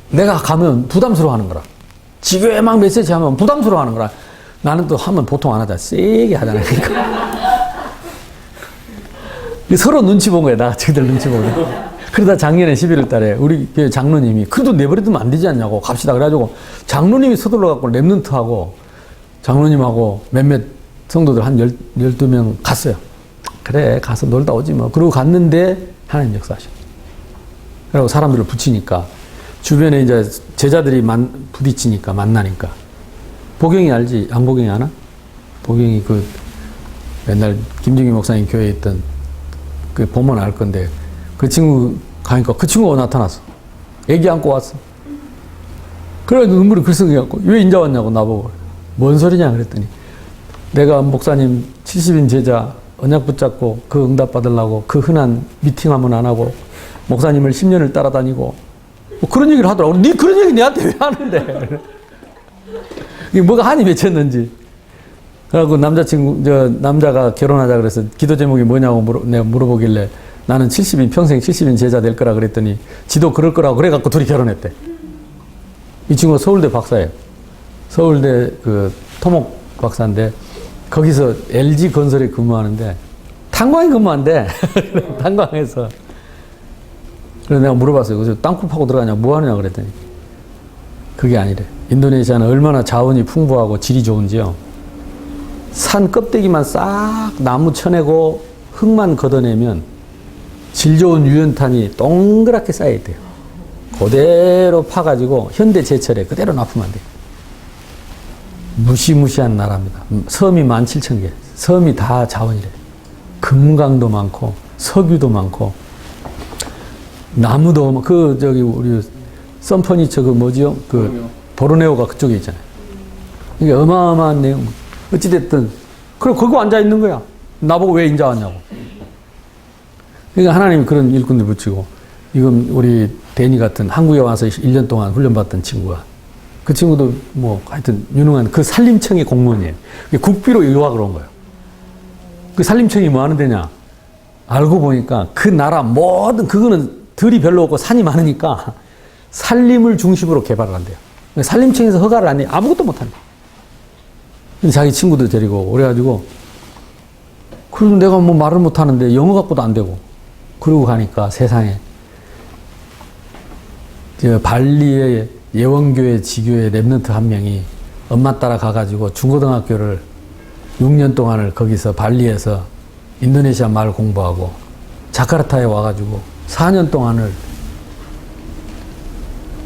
내가 가면 부담스러워 하는 거라. 지교에 막 메시지 하면 부담스러워 하는 거라. 나는 또 하면 보통 안 하다. 세게 하잖아요. 서로 눈치 본 거야. 나 저희들 눈치 보고. 그러다 작년에 11월 달에 우리 장로님이 그래도 내버려두면 안 되지 않냐고 갑시다. 그래가지고 장로님이 서둘러갖고 랩런트하고 장로님하고 몇몇 성도들 한 12명 갔어요. 그래 가서 놀다 오지 뭐. 그러고 갔는데 하나님 역사하셔. 그리고 사람들을 붙이니까 주변에 이제 제자들이 부딪히니까 만나니까. 보경이 알지? 안보경이 아나? 보경이 맨날 김정희 목사님 교회에 있던 보면 알 건데 그 친구 가니까 그 친구가 나타났어. 애기 안고 왔어. 그래 눈물이 글썽여갖고 왜 인자 왔냐고 나보고. 뭔 소리냐 그랬더니 내가 목사님 70인 제자 언약 붙잡고 그 응답 받으려고 그 흔한 미팅하면 안 하고 목사님을 10년을 따라다니고 뭐 그런 얘기를 하더라고. 니 그런 얘기 내한테 왜 하는데? 이게 뭐가 한이 맺혔는지. 그래갖고 남자가 결혼하자 그래서 기도 제목이 뭐냐고 내가 물어보길래 나는 평생 70인 제자 될 거라 그랬더니 지도 그럴 거라고 그래갖고 둘이 결혼했대. 이 친구가 서울대 박사예요. 서울대 토목 박사인데 거기서 LG 건설에 근무하는데 탄광에 근무한대. 탄광에서. 그래서 내가 물어봤어요. 그래서 땅굴 파고 들어가냐 뭐 하느냐 그랬더니 그게 아니래. 인도네시아는 얼마나 자원이 풍부하고 질이 좋은지요. 산 껍데기만 싹 나무 쳐내고 흙만 걷어내면 질 좋은 유연탄이 동그랗게 쌓여있대요. 그대로 파가지고 현대 제철에 그대로 납품만 돼요. 무시무시한 나라입니다. 섬이 17,000개. 섬이 다 자원이래. 금강도 많고 석유도 많고 나무도 우리 썬퍼니처 보르네오가 그쪽에 있잖아요. 이게 어마어마한 내용. 어찌됐든 그럼 거기 앉아 있는 거야. 나보고 왜 인자 왔냐고. 그러니까 하나님이 그런 일꾼들 붙이고 이건 우리 데니 같은 한국에 와서 1년 동안 훈련받던 친구가 그 친구도 뭐 하여튼 유능한 그 산림청의 공무원이에요. 국비로 유학을 온 거예요. 그 산림청이 뭐 하는 데냐? 알고 보니까 그 나라 모든 그거는 들이 별로 없고 산이 많으니까 산림을 중심으로 개발을 한대요. 산림청에서 허가를 안 해. 아무것도 못 한대. 근데 자기 친구들 데리고 그래가지고 그래도 내가 뭐 말을 못 하는데 영어 갖고도 안 되고 그러고 가니까 세상에 발리의 예원교회 지교회 랩런트 한 명이 엄마 따라 가가지고 중고등학교를 6년 동안을 거기서 발리에서 인도네시아 말 공부하고 자카르타에 와가지고 4년 동안을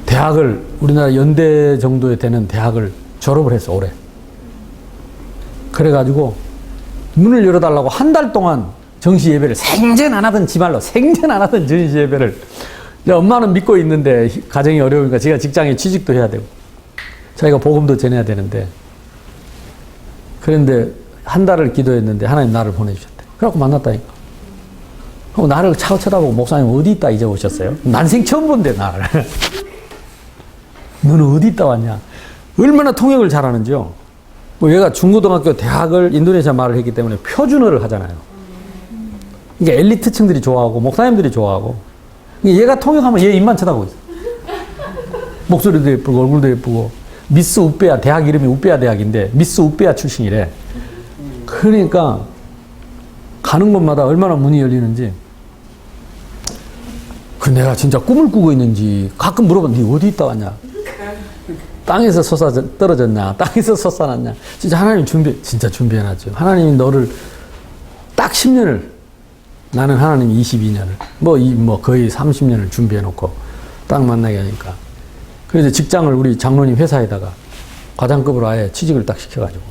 대학을 우리나라 연대 정도에 되는 대학을 졸업을 했어 올해. 그래가지고 문을 열어달라고 한 달 동안 정시 예배를 생전 안 하던 지말로 생전 안 하던 정시 예배를 엄마는 믿고 있는데 가정이 어려우니까 제가 직장에 취직도 해야 되고 자기가 복음도 전해야 되는데 그런데 한 달을 기도했는데 하나님 나를 보내주셨대. 그래갖고 만났다니까. 그럼 나를 차고 쳐다보고 목사님 어디 있다 이제 오셨어요? 난생 처음 본대 나를. 너는 어디 있다 왔냐? 얼마나 통역을 잘하는지요. 뭐 얘가 중고등학교 대학을 인도네시아 말을 했기 때문에 표준어를 하잖아요. 그러니까 엘리트층들이 좋아하고 목사님들이 좋아하고 얘가 통역하면 얘 입만 쳐다보고 있어. 목소리도 예쁘고 얼굴도 예쁘고 미스 우페아 대학 이름이 우페아 대학인데 미스 우페아 출신이래. 그러니까 가는 곳마다 얼마나 문이 열리는지 그 내가 진짜 꿈을 꾸고 있는지 가끔 물어봐. 네 어디 있다 왔냐? 땅에서 떨어졌냐? 땅에서 솟아났냐? 진짜 하나님 진짜 준비해놨죠. 하나님이 너를 딱 10년을 나는 하나님이 22년을 뭐 거의 30년을 준비해놓고 딱 만나게 하니까 그래서 직장을 우리 장로님 회사에다가 과장급으로 아예 취직을 딱 시켜가지고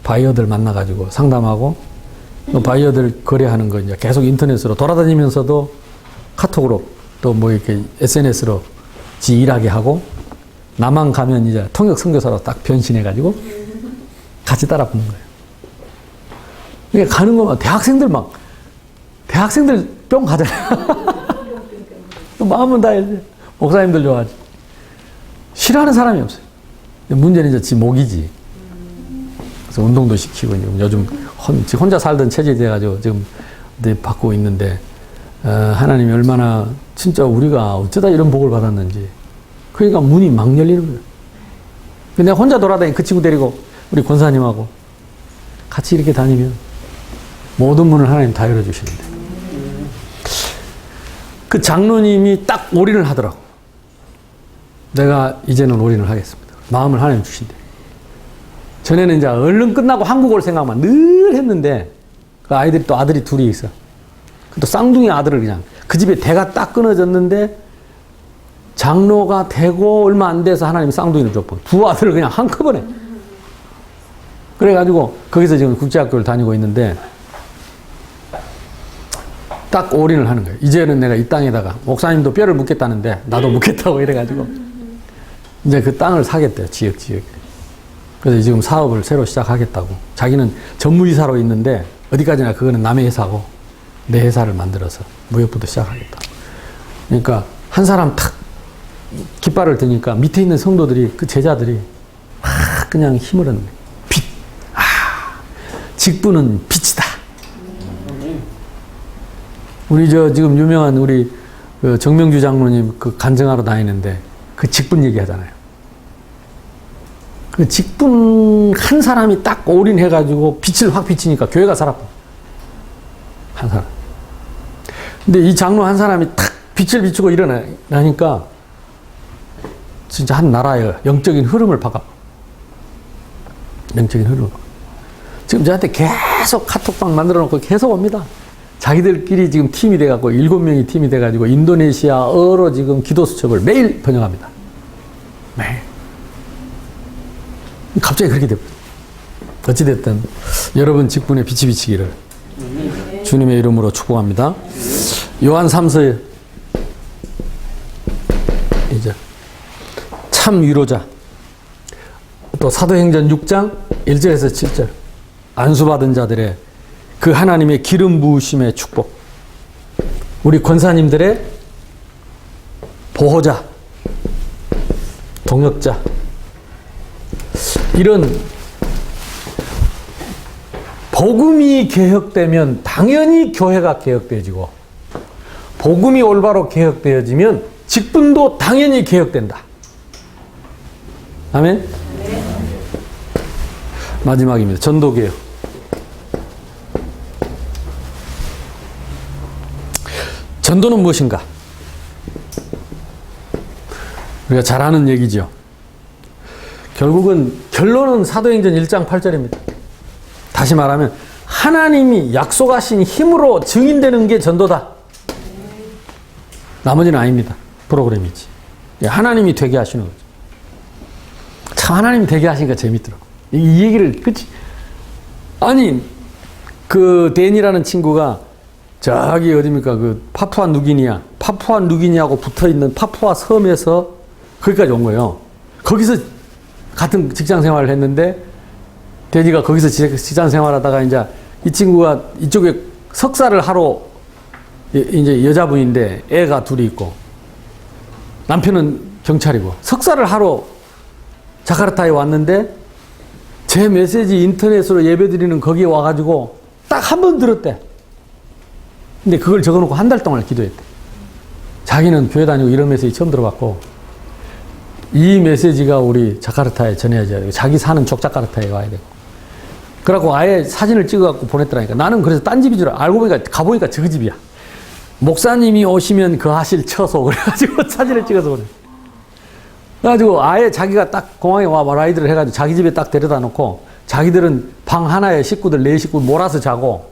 바이어들 만나가지고 상담하고 바이어들 거래하는 거 이제 계속 인터넷으로 돌아다니면서도 카톡으로 또 뭐 이렇게 SNS로 지 일하게 하고 나만 가면 이제 통역 선교사로 딱 변신해가지고 같이 따라 붙는 거예요. 그러니까 가는 거만 대학생들 뿅 가잖아요. 마음은 다 해야지. 목사님들 좋아하지. 싫어하는 사람이 없어요. 문제는 이제 지 목이지. 그래서 운동도 시키고 요즘 혼자 살던 체질이 돼가지고 지금 받고 있는데 하나님이 얼마나 진짜 우리가 어쩌다 이런 복을 받았는지. 그러니까 문이 막 열리는 거예요. 내가 혼자 돌아다니는 그 친구 데리고 우리 권사님하고 같이 이렇게 다니면 모든 문을 하나님 다 열어주시는데 그 장로님이 딱 올인을 하더라고. 내가 이제는 올인을 하겠습니다. 마음을 하나님 주신대. 전에는 이제 얼른 끝나고 한국 올 생각만 늘 했는데 그 아이들이 또 아들이 둘이 있어. 또 쌍둥이 아들을 그냥 그 집에 대가 딱 끊어졌는데 장로가 되고 얼마 안 돼서 하나님이 쌍둥이를 줬고 두 아들을 그냥 한꺼번에. 그래가지고 거기서 지금 국제학교를 다니고 있는데 딱 올인을 하는 거예요. 이제는 내가 이 땅에다가 목사님도 뼈를 묻겠다는데 나도 묻겠다고 이래가지고 이제 그 땅을 사겠대요. 지역에. 그래서 지금 사업을 새로 시작하겠다고. 자기는 전무이사로 있는데 어디까지나 그거는 남의 회사고 내 회사를 만들어서 무역부도 시작하겠다. 그러니까 한 사람 탁 깃발을 드니까 밑에 있는 성도들이 그 제자들이 막 그냥 힘을 얻네. 빛. 직분은 빛이다. 우리 지금 유명한 우리 그 정명주 장로님 그 간증하러 다니는데 그 직분 얘기하잖아요. 그 직분 한 사람이 딱 올인해가지고 빛을 확 비치니까 교회가 살았고. 한 사람. 근데 이 장로 한 사람이 탁 빛을 비추고 일어나니까 진짜 한 나라의 영적인 흐름을 바꿔. 영적인 흐름. 지금 저한테 계속 카톡방 만들어 놓고 계속 옵니다. 자기들끼리 지금 팀이 돼갖고 7명이 팀이 돼가지고 인도네시아어로 지금 기도 수첩을 매일 번역합니다. 매일. 갑자기 그렇게 됐고. 어찌됐든 여러분 직분에 빛이 비치기를 주님의 이름으로 축복합니다. 요한 3서에 이제 참 위로자 또 사도행전 6장 1절에서 7절 안수받은 자들의 그 하나님의 기름 부으심의 축복 우리 권사님들의 보호자 동역자 이런 복음이 개혁되면 당연히 교회가 개혁되어지고 복음이 올바로 개혁되어지면 직분도 당연히 개혁된다. 아멘? 네. 마지막입니다. 전도개혁. 전도는 무엇인가? 우리가 잘 아는 얘기죠. 결국은 결론은 사도행전 1장 8절입니다. 다시 말하면 하나님이 약속하신 힘으로 증인되는 게 전도다. 나머지는 아닙니다. 프로그램이지. 하나님이 되게 하시는 거죠. 참 하나님이 되게 하시니까 재밌더라고. 이 얘기를 그치? 아니 그 댄이라는 친구가 저기 어디입니까? 그 파푸아 누기니아하고 붙어있는 파푸아 섬에서 거기까지 온 거예요. 거기서 같은 직장 생활을 했는데 댄이가 거기서 직장 생활하다가 이제 이 친구가 이쪽에 석사를 하러 이제 여자분인데 애가 둘이 있고 남편은 경찰이고 석사를 하러 자카르타에 왔는데 제 메시지 인터넷으로 예배드리는 거기에 와가지고 딱 한 번 들었대. 근데 그걸 적어놓고 한 달 동안 기도했대. 자기는 교회 다니고 이런 메시지 처음 들어봤고 이 메시지가 우리 자카르타에 전해져야 되고 자기 사는 쪽 자카르타에 와야 되고 그래갖고 아예 사진을 찍어갖고 보냈더라니까. 나는 그래서 딴 집인 줄 알고 보니까 가보니까 저 집이야. 목사님이 오시면 그 하실 처소 그래가지고 사진을 찍어서 보냈어. 그래가지고 아예 자기가 딱 공항에 와 라이드를 해가지고 자기 집에 딱 데려다 놓고 자기들은 방 하나에 식구들 4식구 몰아서 자고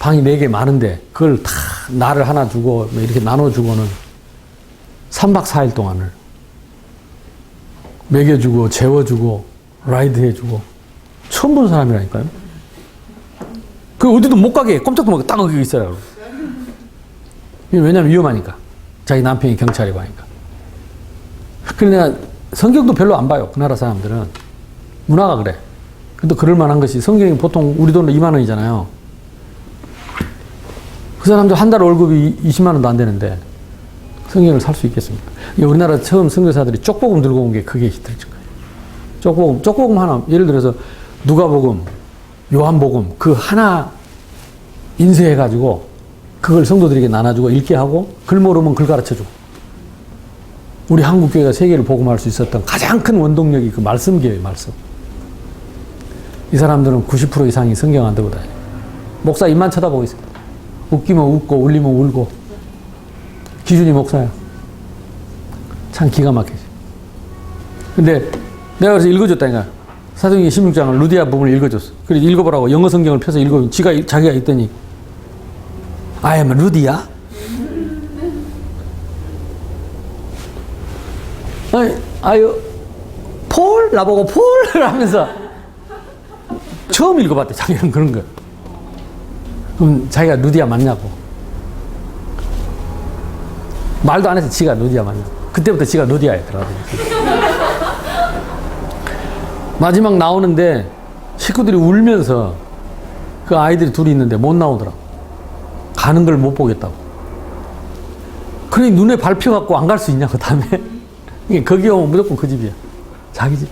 방이 4개 많은데 그걸 다 나를 하나 주고 이렇게 나눠주고는 3박 4일 동안을 먹여주고 재워주고 라이드 해주고 처음 본 사람이라니까요. 그 어디도 못 가게 꼼짝도 못 하게 딱 거기 있어요. 왜냐면 위험하니까. 자기 남편이 경찰이고 하니까. 그래 내가 성경도 별로 안 봐요. 그 나라 사람들은. 문화가 그래. 근데 그럴 만한 것이 성경이 보통 우리 돈으로 2만 원이잖아요. 그 사람들 한 달 월급이 20만 원도 안 되는데 성경을 살 수 있겠습니까? 우리나라 처음 선교사들이 쪽복음 들고 온 게 그게 히트를 친 거예요. 쪽복음 하나, 예를 들어서 누가복음, 요한복음 그 하나 인쇄해가지고 그걸 성도들에게 나눠주고 읽게 하고 글 모르면 글 가르쳐주고 우리 한국교회가 세계를 복음할 수 있었던 가장 큰 원동력이 그 말씀기예요. 말씀. 이 사람들은 90% 이상이 성경 안 들고 다녀요. 목사 입만 쳐다보고 있어요. 웃기면 웃고 울리면 울고 기준이 목사야. 참 기가 막히지. 근데 내가 그래서 읽어줬다니까. 사도행전 16장을 루디아 부분을 읽어줬어. 그래서 읽어보라고 영어 성경을 펴서 읽어보면 자기가 있더니 I am 루디아? 아유 폴? 나보고 폴? 하면서 처음 읽어봤대. 자기는 그런 거. 그럼 자기가 루디아 맞냐고. 말도 안 해서 지가 루디아 맞냐고. 그때부터 지가 루디아였더라고. 마지막 나오는데 식구들이 울면서 그 아이들이 둘이 있는데 못 나오더라고. 가는 걸 못 보겠다고. 그러니 눈에 밟혀갖고 안 갈 수 있냐고, 다음에. 거기 오면 무조건 그 집이야. 자기 집.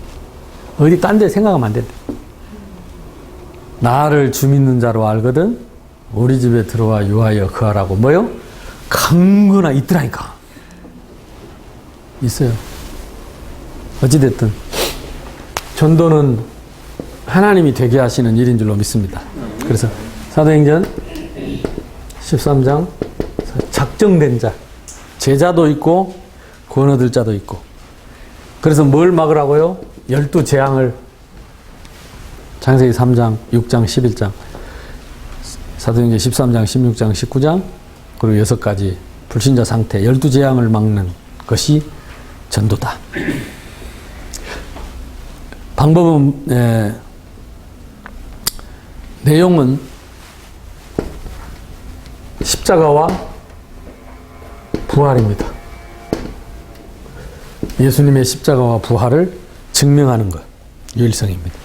어디 딴 데 생각하면 안 된대. 나를 주 믿는 자로 알거든 우리 집에 들어와 유하여 거하라고. 뭐요? 강구나 있더라니까. 있어요. 어찌됐든 전도는 하나님이 되게 하시는 일인 줄로 믿습니다. 그래서 사도행전 13장 작정된 자, 제자도 있고 구원 얻을 자도 있고. 그래서 뭘 막으라고요? 12재앙을 창세기 3장, 6장, 11장, 사도행전 13장, 16장, 19장, 그리고 6가지 불신자 상태, 12재앙을 막는 것이 전도다. 방법은, 내용은 십자가와 부활입니다. 예수님의 십자가와 부활을 증명하는 것, 유일성입니다.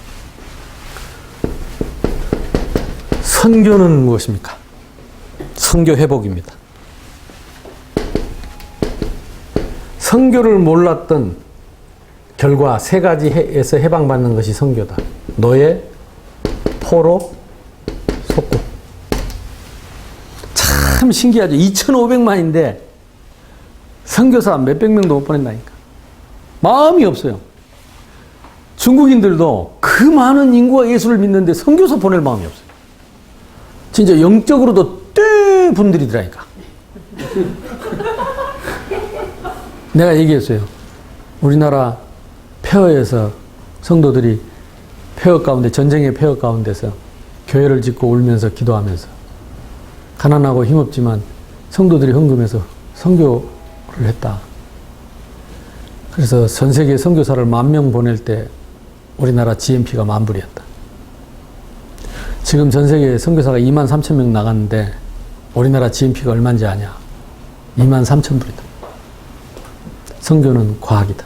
선교는 무엇입니까? 선교 회복입니다. 선교를 몰랐던 결과 3가지에서 해방받는 것이 선교다. 노예, 포로, 속국. 참 신기하죠. 2,500만인데 선교사 몇백 명도 못 보낸다니까. 마음이 없어요. 중국인들도 그 많은 인구가 예수를 믿는데 선교사 보낼 마음이 없어요. 진짜 영적으로도 떼 분들이더라니까. 내가 얘기했어요. 우리나라 폐허에서 성도들이 폐허 가운데, 전쟁의 폐허 가운데서 교회를 짓고 울면서 기도하면서 가난하고 힘없지만 성도들이 헌금해서 선교를 했다. 그래서 전 세계 선교사를 10,000명 보낼 때 우리나라 GNP가 10,000불이었다. 지금 전 세계 선교사가 23,000명 나갔는데 우리나라 GNP가 얼마인지 아냐? 23,000불이다. 선교는 과학이다.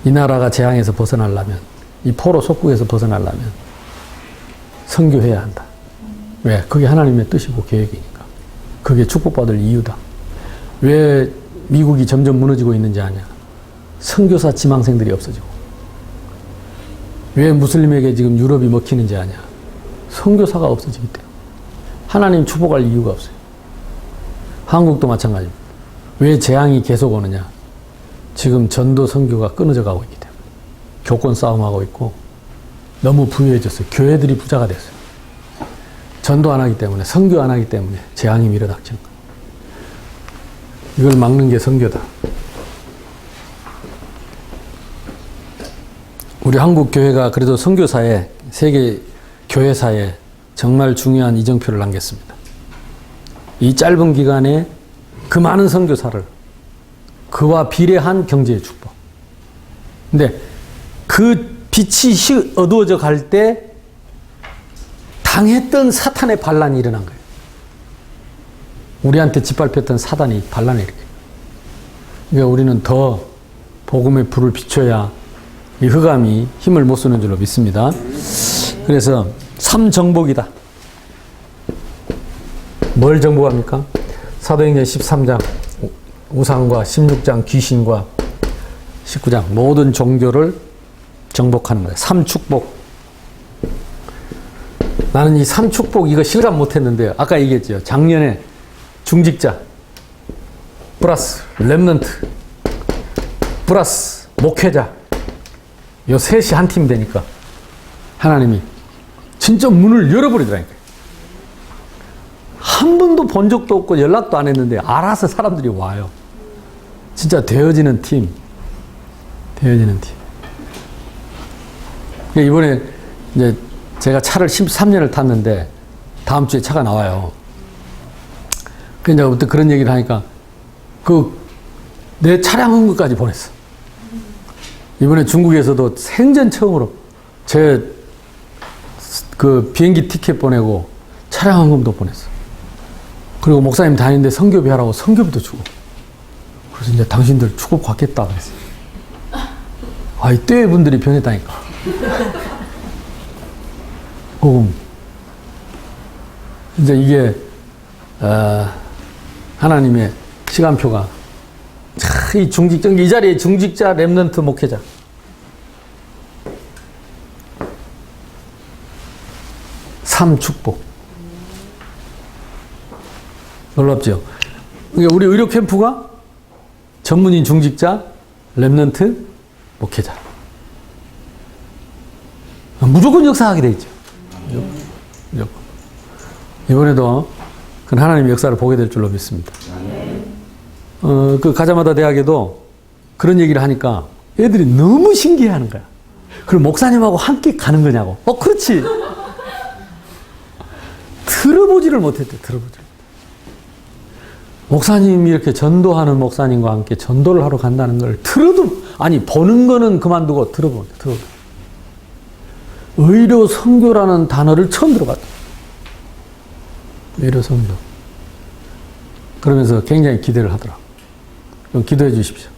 이 나라가 재앙에서 벗어나려면, 이 포로 속국에서 벗어나려면 선교해야 한다. 왜? 그게 하나님의 뜻이고 계획이니까. 그게 축복받을 이유다. 왜 미국이 점점 무너지고 있는지 아냐? 선교사 지망생들이 없어지고. 왜 무슬림에게 지금 유럽이 먹히는지 아냐? 선교사가 없어지기 때문에. 하나님 축복할 이유가 없어요. 한국도 마찬가지입니다. 왜 재앙이 계속 오느냐? 지금 전도 선교가 끊어져 가고 있기 때문에. 교권 싸움하고 있고 너무 부유해졌어요. 교회들이 부자가 됐어요. 전도 안 하기 때문에, 선교 안 하기 때문에 재앙이 밀어닥치는 거예요. 이걸 막는 게 선교다. 우리 한국 교회가 그래도 선교사에, 세계 교회사에 정말 중요한 이정표를 남겼습니다. 이 짧은 기간에 그 많은 선교사를, 그와 비례한 경제의 축복. 근데 그 빛이 어두워져 갈 때 당했던 사탄의 반란이 일어난 거예요. 우리한테 짓밟혔던 사단이 반란을 일으켜요. 그러니까 우리는 더 복음의 불을 비춰야 이 흑암이 힘을 못 쓰는 줄로 믿습니다. 그래서 3정복이다. 뭘 정복합니까? 사도행전 13장 우상과 16장 귀신과 19장 모든 종교를 정복하는 거예요. 3축복. 나는 이 3축복 이거 실감 못했는데요. 아까 얘기했죠. 작년에 중직자 플러스 렘넌트 플러스 목회자 요 셋이 한 팀 되니까 하나님이 진짜 문을 열어버리더라니까요. 한 번도 본 적도 없고 연락도 안 했는데 알아서 사람들이 와요. 진짜 되어지는 팀. 되어지는 팀. 이번에 이제 제가 차를 13년을 탔는데 다음 주에 차가 나와요. 그러니까 그런 얘기를 하니까 내 차량 헌금까지 보냈어. 이번에 중국에서도 생전 처음으로 제 비행기 티켓 보내고 차량 헌금도 보냈어. 그리고 목사님 다니는데 선교비 하라고 선교비도 주고. 그래서 이제 당신들 축복 받겠다 그랬어요. 이 때의 분들이 변했다니까. 이제 이게 하나님의 시간표가 이 중직자, 이 자리에 중직자, 렘넌트, 목회자. 삼축복. 놀랍죠? 그러니까 우리 의료 캠프가 전문인 중직자, 렘넌트, 목회자. 무조건 역사하게 돼 있죠. 무조건. 이번에도 그 하나님의 역사를 보게 될 줄로 믿습니다. 그 가자마다 대학에도 그런 얘기를 하니까 애들이 너무 신기해 하는 거야. 그럼 목사님하고 함께 가는 거냐고. 그렇지. 들어보지를 못했대, 들어보지. 목사님이 이렇게 전도하는 목사님과 함께 전도를 하러 간다는 걸 보는 거는 그만두고 들어보죠. 의료 선교라는 단어를 처음 들어봤다. 의료 선교. 그러면서 굉장히 기대를 하더라. 그럼 기도해 주십시오.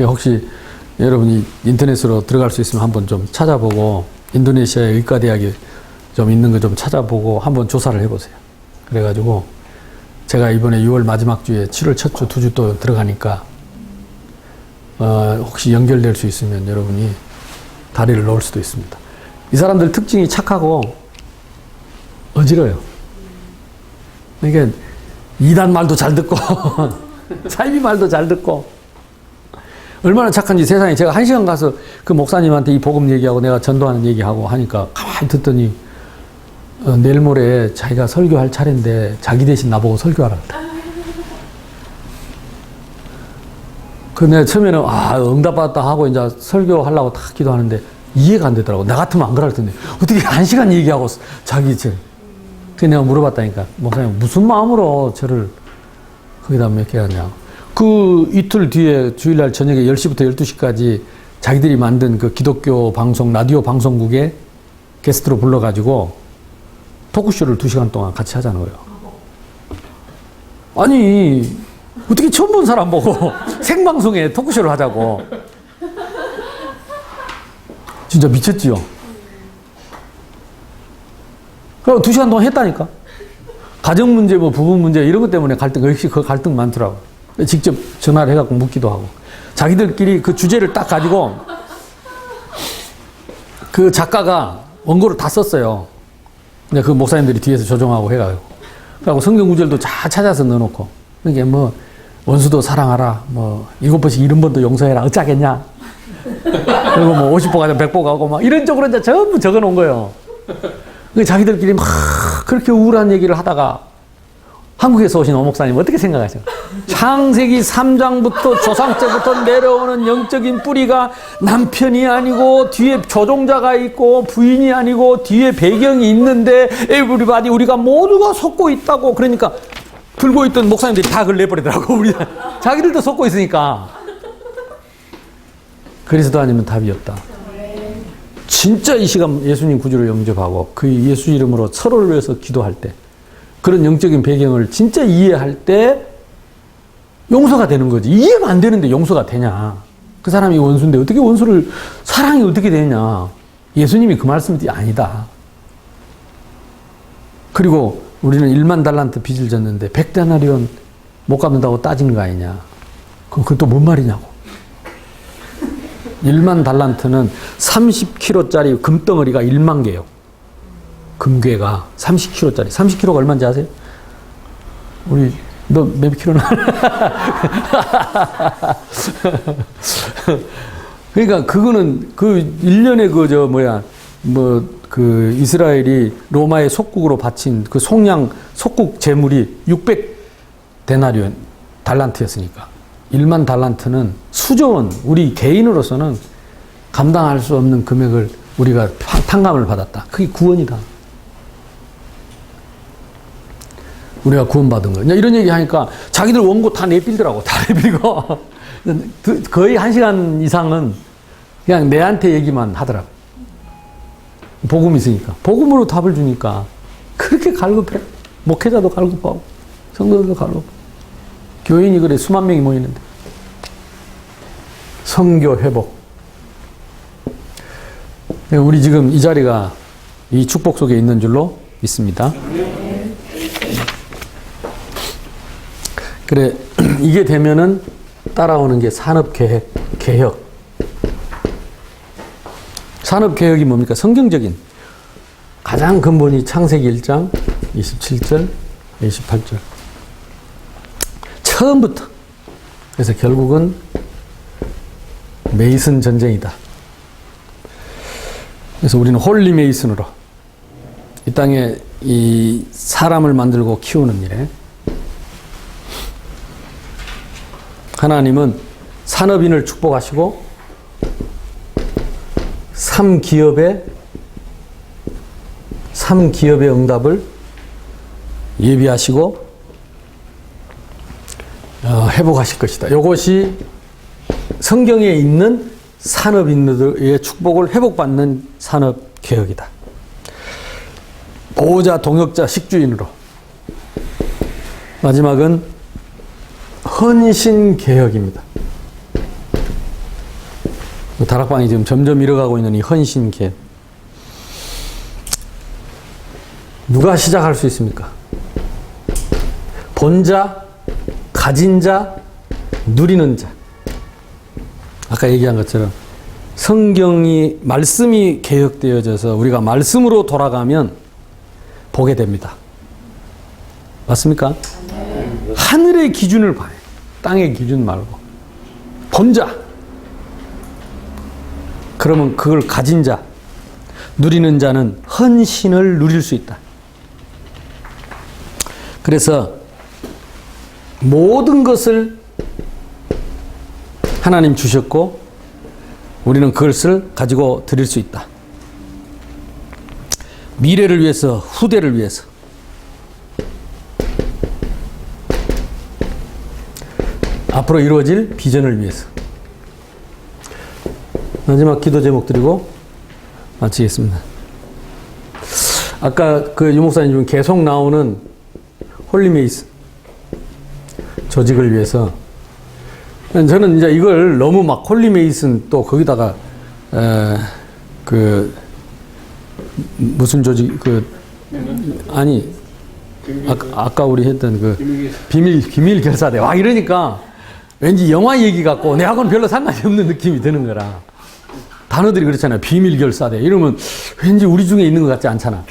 혹시 여러분이 인터넷으로 들어갈 수 있으면 한번 좀 찾아보고 인도네시아의 의과대학이 좀 있는 거 좀 찾아보고 한번 조사를 해보세요. 그래가지고 제가 이번에 6월 마지막 주에 7월 첫 주 2주 또 들어가니까 혹시 연결될 수 있으면 여러분이 다리를 놓을 수도 있습니다. 이 사람들 특징이 착하고 어지러요. 그러니까 이단 말도 잘 듣고 사이비 말도 잘 듣고 얼마나 착한지 세상에. 제가 1시간 가서 그 목사님한테 이 복음 얘기하고 내가 전도하는 얘기하고 하니까 가만히 듣더니 내일 모레 자기가 설교할 차례인데 자기 대신 나보고 설교하라. 그 내가 처음에는 응답받았다 하고 이제 설교하려고 딱 기도하는데 이해가 안 되더라고. 나 같으면 안 그럴 텐데 어떻게 1시간 얘기하고 자기 그 내가 물어봤다니까. 목사님 무슨 마음으로 저를 거기다 몇 개 하냐. 그 이틀 뒤에 주일날 저녁에 10시부터 12시까지 자기들이 만든 그 기독교 방송 라디오 방송국에 게스트로 불러가지고 토크쇼를 2시간 동안 같이 하자는 거예요. 아니 어떻게 처음 본 사람 보고 생방송에 토크쇼를 하자고. 진짜 미쳤지요. 그럼 2시간 동안 했다니까. 가정 문제, 뭐 부부 문제 이런 것 때문에 역시 그 갈등 많더라고. 직접 전화를 해갖고 묻기도 하고. 자기들끼리 그 주제를 딱 가지고 그 작가가 원고를 다 썼어요. 근데 그 목사님들이 뒤에서 조정하고 해가지고. 그리고 성경 구절도 다 찾아서 넣어놓고. 그러니까 뭐 원수도 사랑하라. 뭐 7번씩 70번도 용서해라. 어쩌겠냐. 그리고 뭐 50보 가자 100보 가고 막 이런 쪽으로 이제 전부 적어 놓은 거예요. 자기들끼리 막 그렇게 우울한 얘기를 하다가 한국에서 오신 오목사님 어떻게 생각하세요? 창세기 3장부터 조상 때부터 내려오는 영적인 뿌리가 남편이 아니고 뒤에 조종자가 있고 부인이 아니고 뒤에 배경이 있는데 에브리바디 우리가 모두가 속고 있다고. 그러니까 들고 있던 목사님들이 다 그걸 내버리더라고. 우리 자기들도 속고 있으니까. 그리스도 아니면 답이 없다. 진짜 이 시간 예수님 구주를 영접하고 그 예수 이름으로 서로를 위해서 기도할 때 그런 영적인 배경을 진짜 이해할 때 용서가 되는 거지. 이해가 안 되는데 용서가 되냐. 그 사람이 원수인데 어떻게 원수를 사랑이 어떻게 되냐. 예수님이 그 말씀이 아니다. 그리고 우리는 1만 달란트 빚을 졌는데 100데나리온 못 갚는다고 따지는 거 아니냐. 그건 또 뭔 말이냐고. 1만 달란트는 30kg짜리 금덩어리가 1만 개요. 금괴가 30kg짜리. 30kg가 얼마인지 아세요? 우리 너 몇 킬로나? 그러니까 그거는 그 1년에 그 이스라엘이 로마의 속국으로 바친 그 속국 재물이 600데나리온 달란트였으니까 1만 달란트는 수조 원, 우리 개인으로서는 감당할 수 없는 금액을 우리가 탕감을 받았다. 그게 구원이다. 우리가 구원받은 거야. 이런 얘기 하니까 자기들 원고 다 내빌더라고. 다 내빌고. 거의 1시간 이상은 그냥 내한테 얘기만 하더라고. 복음이 있으니까. 복음으로 답을 주니까 그렇게 갈급해. 목회자도 갈급하고, 성도들도 갈급하고. 교인이 그래 수만 명이 모이는데. 선교 회복. 우리 지금 이 자리가 이 축복 속에 있는 줄로 믿습니다. 그래, 이게 되면은 따라오는 게 산업계획, 개혁. 산업개혁이 뭡니까? 성경적인. 가장 근본이 창세기 1장 27절, 28절. 처음부터. 그래서 결국은 메이슨 전쟁이다. 그래서 우리는 홀리 메이슨으로 이 땅에 이 사람을 만들고 키우는 일에 하나님은 산업인을 축복하시고 3기업의 응답을 예비하시고 회복하실 것이다. 이것이 성경에 있는 산업인들의 축복을 회복받는 산업개혁이다. 보호자, 동역자, 식주인으로. 마지막은 헌신개혁입니다. 다락방이 지금 점점 잃어가고 있는 이 헌신개혁. 누가 시작할 수 있습니까? 본자, 가진 자, 누리는 자. 아까 얘기한 것처럼 성경이, 말씀이 개혁되어져서 우리가 말씀으로 돌아가면 보게 됩니다. 맞습니까? 하늘의 기준을 봐요. 땅의 기준 말고. 본자. 그러면 그걸 가진 자, 누리는 자는 헌신을 누릴 수 있다. 그래서 모든 것을 하나님 주셨고 우리는 그것을 가지고 드릴 수 있다. 미래를 위해서, 후대를 위해서. 앞으로 이루어질 비전을 위해서. 마지막 기도 제목 드리고 마치겠습니다. 아까 그 유목사님 중에 계속 나오는 홀리메이슨 조직을 위해서, 저는 이제 이걸 너무 막 홀리메이슨 또 거기다가 그 무슨 조직 아니 아까 우리 했던 그 비밀 결사대 와 이러니까 왠지 영화 얘기 같고 내하고는 별로 상관이 없는 느낌이 드는 거라. 단어들이 그렇잖아요. 비밀 결사대 이러면 왠지 우리 중에 있는 것 같지 않잖아.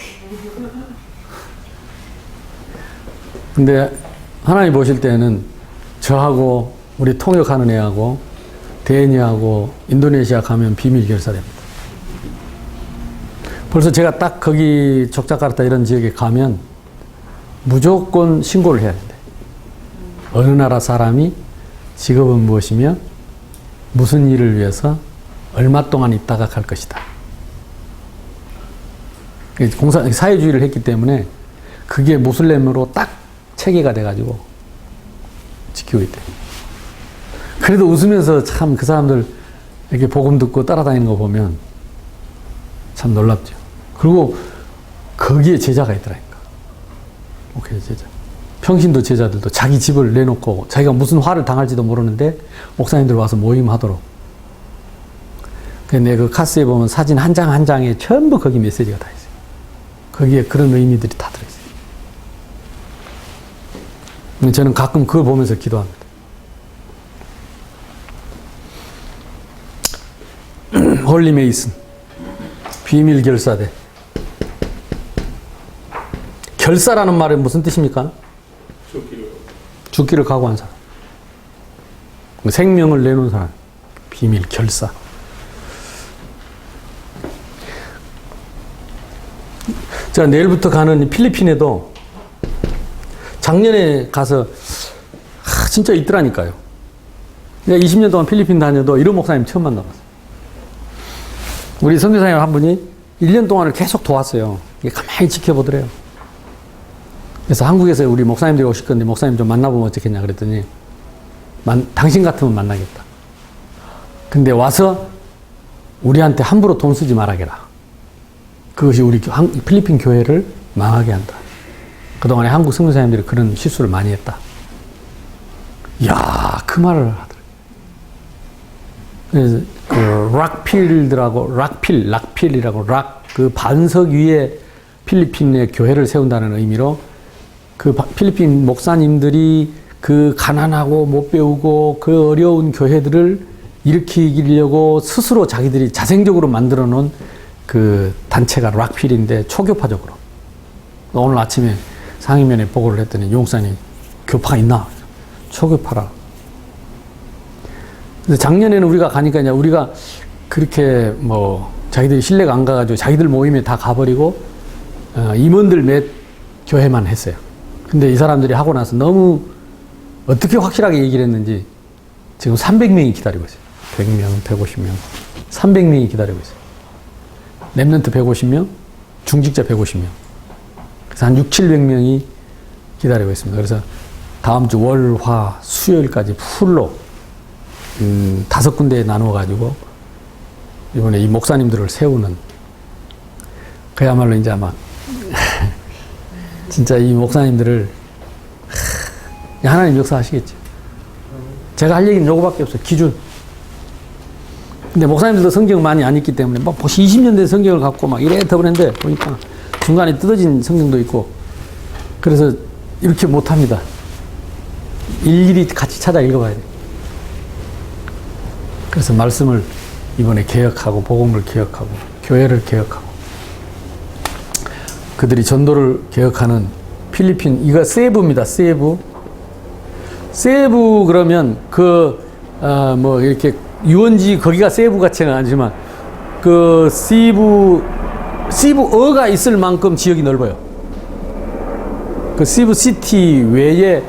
근데 하나님 보실 때는 저하고 우리 통역하는 애하고 대니하고 인도네시아 가면 비밀 결사됩니다. 벌써 제가 딱 거기 족자카르타 이런 지역에 가면 무조건 신고를 해야 된대. 어느 나라 사람이 직업은 무엇이며 무슨 일을 위해서 얼마 동안 있다가 갈 것이다. 사회주의를 했기 때문에 그게 무슬림으로 딱 체계가 돼가지고 지키고 있대. 그래도 웃으면서 참 그 사람들 이렇게 복음 듣고 따라다니는 거 보면 참 놀랍죠. 그리고 거기에 제자가 있더라니까. 오케이, 제자. 평신도 제자들도 자기 집을 내놓고 자기가 무슨 화를 당할지도 모르는데 목사님들 와서 모임하도록. 근데 그 카스에 보면 사진 한 장 한 장에 전부 거기 메시지가 다 있어요. 거기에 그런 의미들이 다 들어있어요. 저는 가끔 그걸 보면서 기도합니다. 홀리 메이슨, 비밀 결사대. 결사라는 말은 무슨 뜻입니까? 죽기를 각오한 사람. 생명을 내놓은 사람. 비밀 결사. 제가 내일부터 가는 필리핀에도 작년에 가서 진짜 있더라니까요. 내가 20년 동안 필리핀 다녀도 이런 목사님 처음 만나봤어요. 우리 선교사님 한 분이 1년 동안을 계속 도왔어요. 가만히 지켜보더래요. 그래서 한국에서 우리 목사님들이 오실 건데 목사님 좀 만나보면 어떻겠냐 그랬더니 당신 같으면 만나겠다. 근데 와서 우리한테 함부로 돈 쓰지 말아게라. 그것이 우리 필리핀 교회를 망하게 한다. 그동안에 한국 선교사님들이 그런 실수를 많이 했다. 이야, 그 말을 하더라고요. 그래서 그 락필이라고 그 반석 위에 필리핀의 교회를 세운다는 의미로 그 필리핀 목사님들이 그 가난하고 못 배우고 그 어려운 교회들을 일으키려고 스스로 자기들이 자생적으로 만들어 놓은 그 단체가 락필인데 초교파적으로. 오늘 아침에 상임위원회 보고를 했더니 용사님 교파가 있나? 초교파라. 그래서 작년에는 우리가 가니까 이제 우리가 그렇게 뭐 자기들이 신뢰가 안 가가지고 자기들 모임에 다 가버리고 임원들 몇 교회만 했어요. 근데 이 사람들이 하고 나서 너무 어떻게 확실하게 얘기를 했는지 지금 300명이 기다리고 있어요. 100명, 150명, 300명이 기다리고 있어요. 랩런트 150명, 중직자 150명. 그래서 한 6, 700명이 기다리고 있습니다. 그래서 다음 주 월, 화, 수요일까지 풀로 5군데에 나누어가지고 이번에 이 목사님들을 세우는 그야말로 이제 아마 진짜 이 목사님들을 하나님 역사하시겠죠. 제가 할 얘기는 요거밖에 없어요. 기준. 근데 목사님들도 성경을 많이 안 읽기 때문에 막 20년 된 성경을 갖고 막 이래 더블했는데 보니까 중간에 뜯어진 성경도 있고 그래서 이렇게 못합니다. 일일이 같이 찾아 읽어봐야 돼요. 그래서 말씀을 이번에 개혁하고 복음을 개혁하고 교회를 개혁하고 그들이 전도를 개혁하는 필리핀 이거 세부입니다. 세부 그러면 뭐 이렇게 유원지 거기가 세부 같지는 않지만 그 시부어가 있을 만큼 지역이 넓어요. 그 시부 시티 외에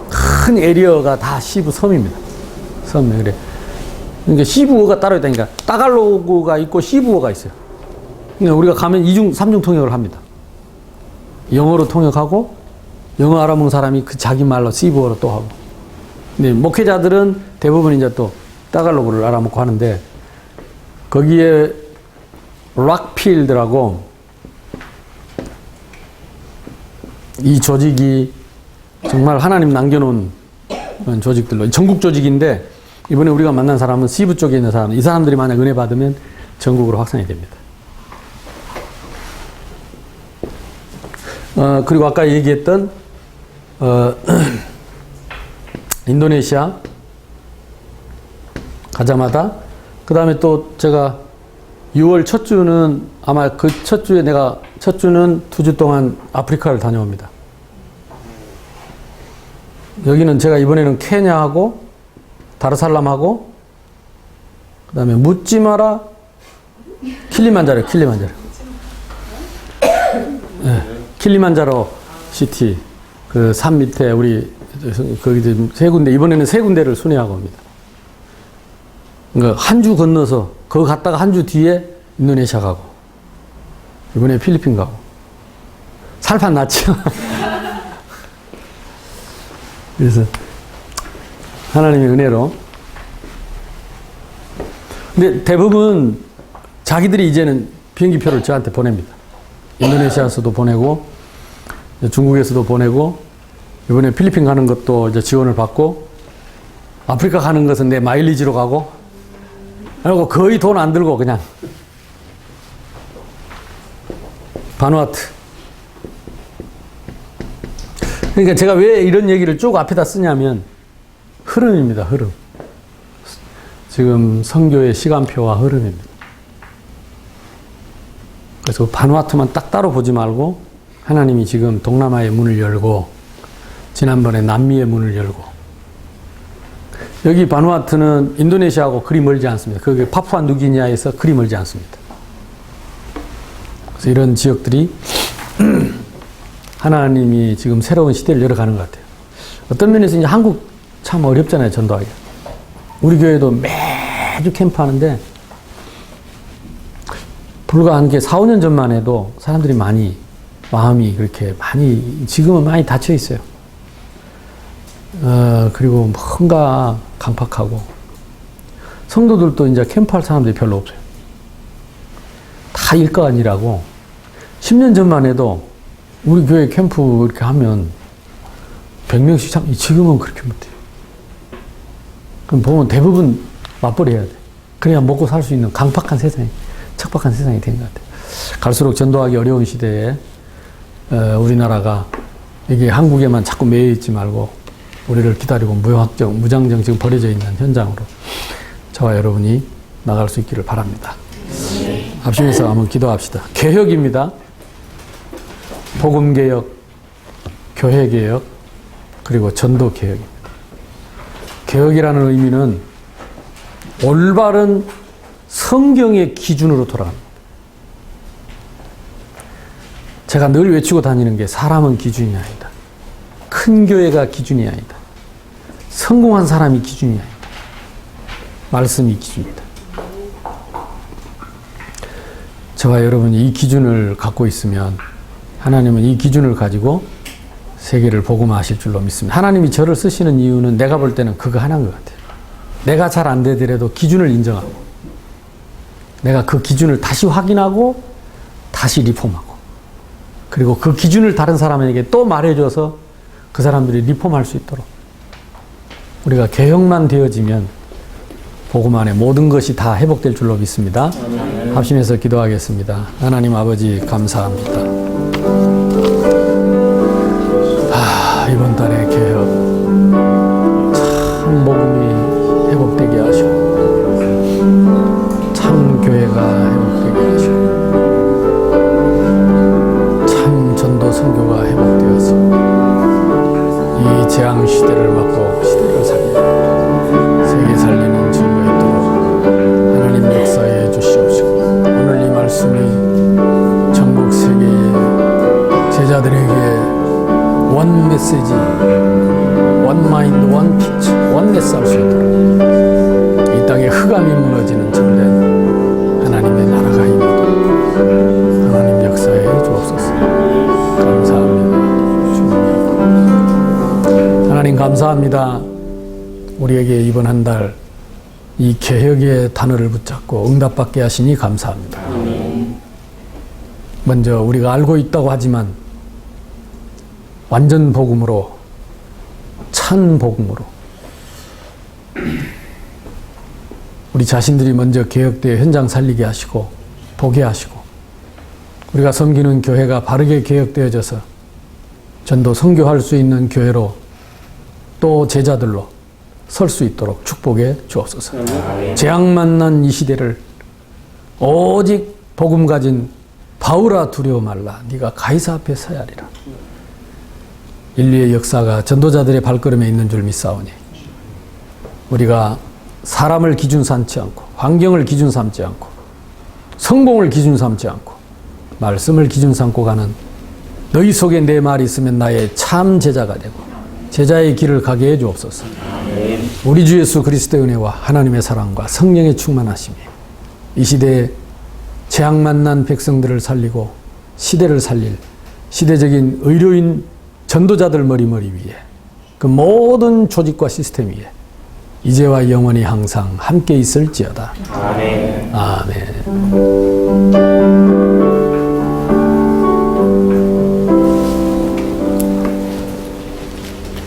큰 에리어가 다 시부 섬입니다. 섬 그래 그러니까 시부어가 따로 있다니까. 따갈로그가 있고 시부어가 있어요. 그러니까 우리가 가면 2중, 3중 통역을 합니다. 영어로 통역하고 영어 알아먹는 사람이 그 자기 말로 시부어로 또 하고. 근데 목회자들은 대부분 이제 또 따갈로그를 알아먹고 하는데 거기에 락필드라고 이 조직이 정말 하나님 남겨놓은 그런 조직들로 전국 조직인데 이번에 우리가 만난 사람은 시부 쪽에 있는 사람, 이 사람들이 만약 은혜 받으면 전국으로 확산이 됩니다. 그리고 아까 얘기했던 인도네시아 가자마다 그 다음에 또 제가 6월 첫 주는 아마 그 첫 주에 내가 첫 주는 2주 동안 아프리카를 다녀옵니다. 여기는 제가 이번에는 케냐하고 다르살람하고 그 다음에 묻지 마라 킬리만자로 네, 킬리만자로 시티 그 산 밑에 우리 거기 세 군데 이번에는 세 군데를 순회하고 옵니다. 그러니까 한 주 건너서 거기 갔다가 한 주 뒤에 인도네시아 가고 이번에 필리핀 가고 살판 났죠. 그래서 하나님의 은혜로. 근데 대부분 자기들이 이제는 비행기표를 저한테 보냅니다. 인도네시아에서도 보내고 중국에서도 보내고 이번에 필리핀 가는 것도 이제 지원을 받고 아프리카 가는 것은 내 마일리지로 가고 그리고 거의 돈 안 들고 그냥 바누아투. 그러니까 제가 왜 이런 얘기를 쭉 앞에다 쓰냐면 흐름입니다. 흐름. 지금 선교의 시간표와 흐름입니다. 그래서 바누아투만 딱 따로 보지 말고 하나님이 지금 동남아의 문을 열고 지난번에 남미의 문을 열고 여기 바누아투는 인도네시아하고 그리 멀지 않습니다. 그게 파푸아 누기니아에서 그리 멀지 않습니다. 그래서 이런 지역들이 하나님이 지금 새로운 시대를 열어가는 것 같아요. 어떤 면에서 이제 한국 참 어렵잖아요, 전도하기. 우리 교회도 매주 캠프 하는데 불과 한 게 4, 5년 전만 해도 사람들이 많이 마음이 그렇게 많이 지금은 많이 닫혀 있어요. 그리고 뭔가 강팍하고 성도들도 이제 캠프할 사람들이 별로 없어요. 다 일가 아니라고 10년 전만 해도 우리 교회 캠프 이렇게 하면 100명씩 참 지금은 그렇게 못해요. 그럼 보면 대부분 맞벌이 해야 돼. 그래야 먹고 살 수 있는 강팍한 세상이 척박한 세상이 되는 것 같아요. 갈수록 전도하기 어려운 시대에 우리나라가 이게 한국에만 자꾸 매여 있지 말고 우리를 기다리고 무장정 지금 버려져 있는 현장으로 저와 여러분이 나갈 수 있기를 바랍니다. 합심해서 한번 기도합시다. 개혁입니다. 복음개혁, 교회개혁, 그리고 전도개혁입니다. 개혁이라는 의미는 올바른 성경의 기준으로 돌아갑니다. 제가 늘 외치고 다니는 게 사람은 기준이 아니다. 큰 교회가 기준이 아니다. 성공한 사람이 기준이 아니다. 말씀이 기준이다. 저와 여러분이 이 기준을 갖고 있으면 하나님은 이 기준을 가지고 세계를 복음화하실 줄로 믿습니다. 하나님이 저를 쓰시는 이유는 내가 볼 때는 그거 하나인 것 같아요. 내가 잘 안 되더라도 기준을 인정하고 내가 그 기준을 다시 확인하고 다시 리폼하고 그리고 그 기준을 다른 사람에게 또 말해줘서 그 사람들이 리폼할 수 있도록 우리가 개혁만 되어지면 복음 안에 모든 것이 다 회복될 줄로 믿습니다. 합심해서 기도하겠습니다. 하나님 아버지 감사합니다. 이번 달의 개혁 참 복음이 회복되게 하시고 참 교회가 회복되게 하시고 참 전도 선교가 회복되어서 이 재앙 시대를 막고 시대를 살리고 세계 살리는 증거 있도록 하나님 역사해 주시옵시고 오늘 이 말씀이 전국 세계의 제자들에게 원 메시지, 원 마인드, 원 피치, 원 메시지 할 수 있도록 이 땅에 흑암이 하나님 감사합니다. 우리에게 이번 한 달 이 개혁의 단어를 붙잡고 응답받게 하시니 감사합니다. 먼저 우리가 알고 있다고 하지만 완전 복음으로, 찬 복음으로 우리 자신들이 먼저 개혁되어 현장 살리게 하시고 보게 하시고, 우리가 섬기는 교회가 바르게 개혁되어져서 전도 선교할 수 있는 교회로 또 제자들로 설 수 있도록 축복해 주옵소서. 재앙 만난 이 시대를 오직 복음 가진 바울아 두려워 말라, 네가 가이사 앞에 서야 하리라. 인류의 역사가 전도자들의 발걸음에 있는 줄 믿사오니 우리가 사람을 기준 삼지 않고, 환경을 기준 삼지 않고, 성공을 기준 삼지 않고, 말씀을 기준 삼고 가는 너희 속에 내 말이 있으면 나의 참 제자가 되고 제자의 길을 가게 해 주옵소서. 우리 주 예수 그리스도의 은혜와 하나님의 사랑과 성령의 충만하심이 이 시대에 재앙 만난 백성들을 살리고 시대를 살릴 시대적인 의료인 전도자들 머리머리 위에, 그 모든 조직과 시스템 위에 이제와 영원히 항상 함께 있을지어다. 아멘. 아멘.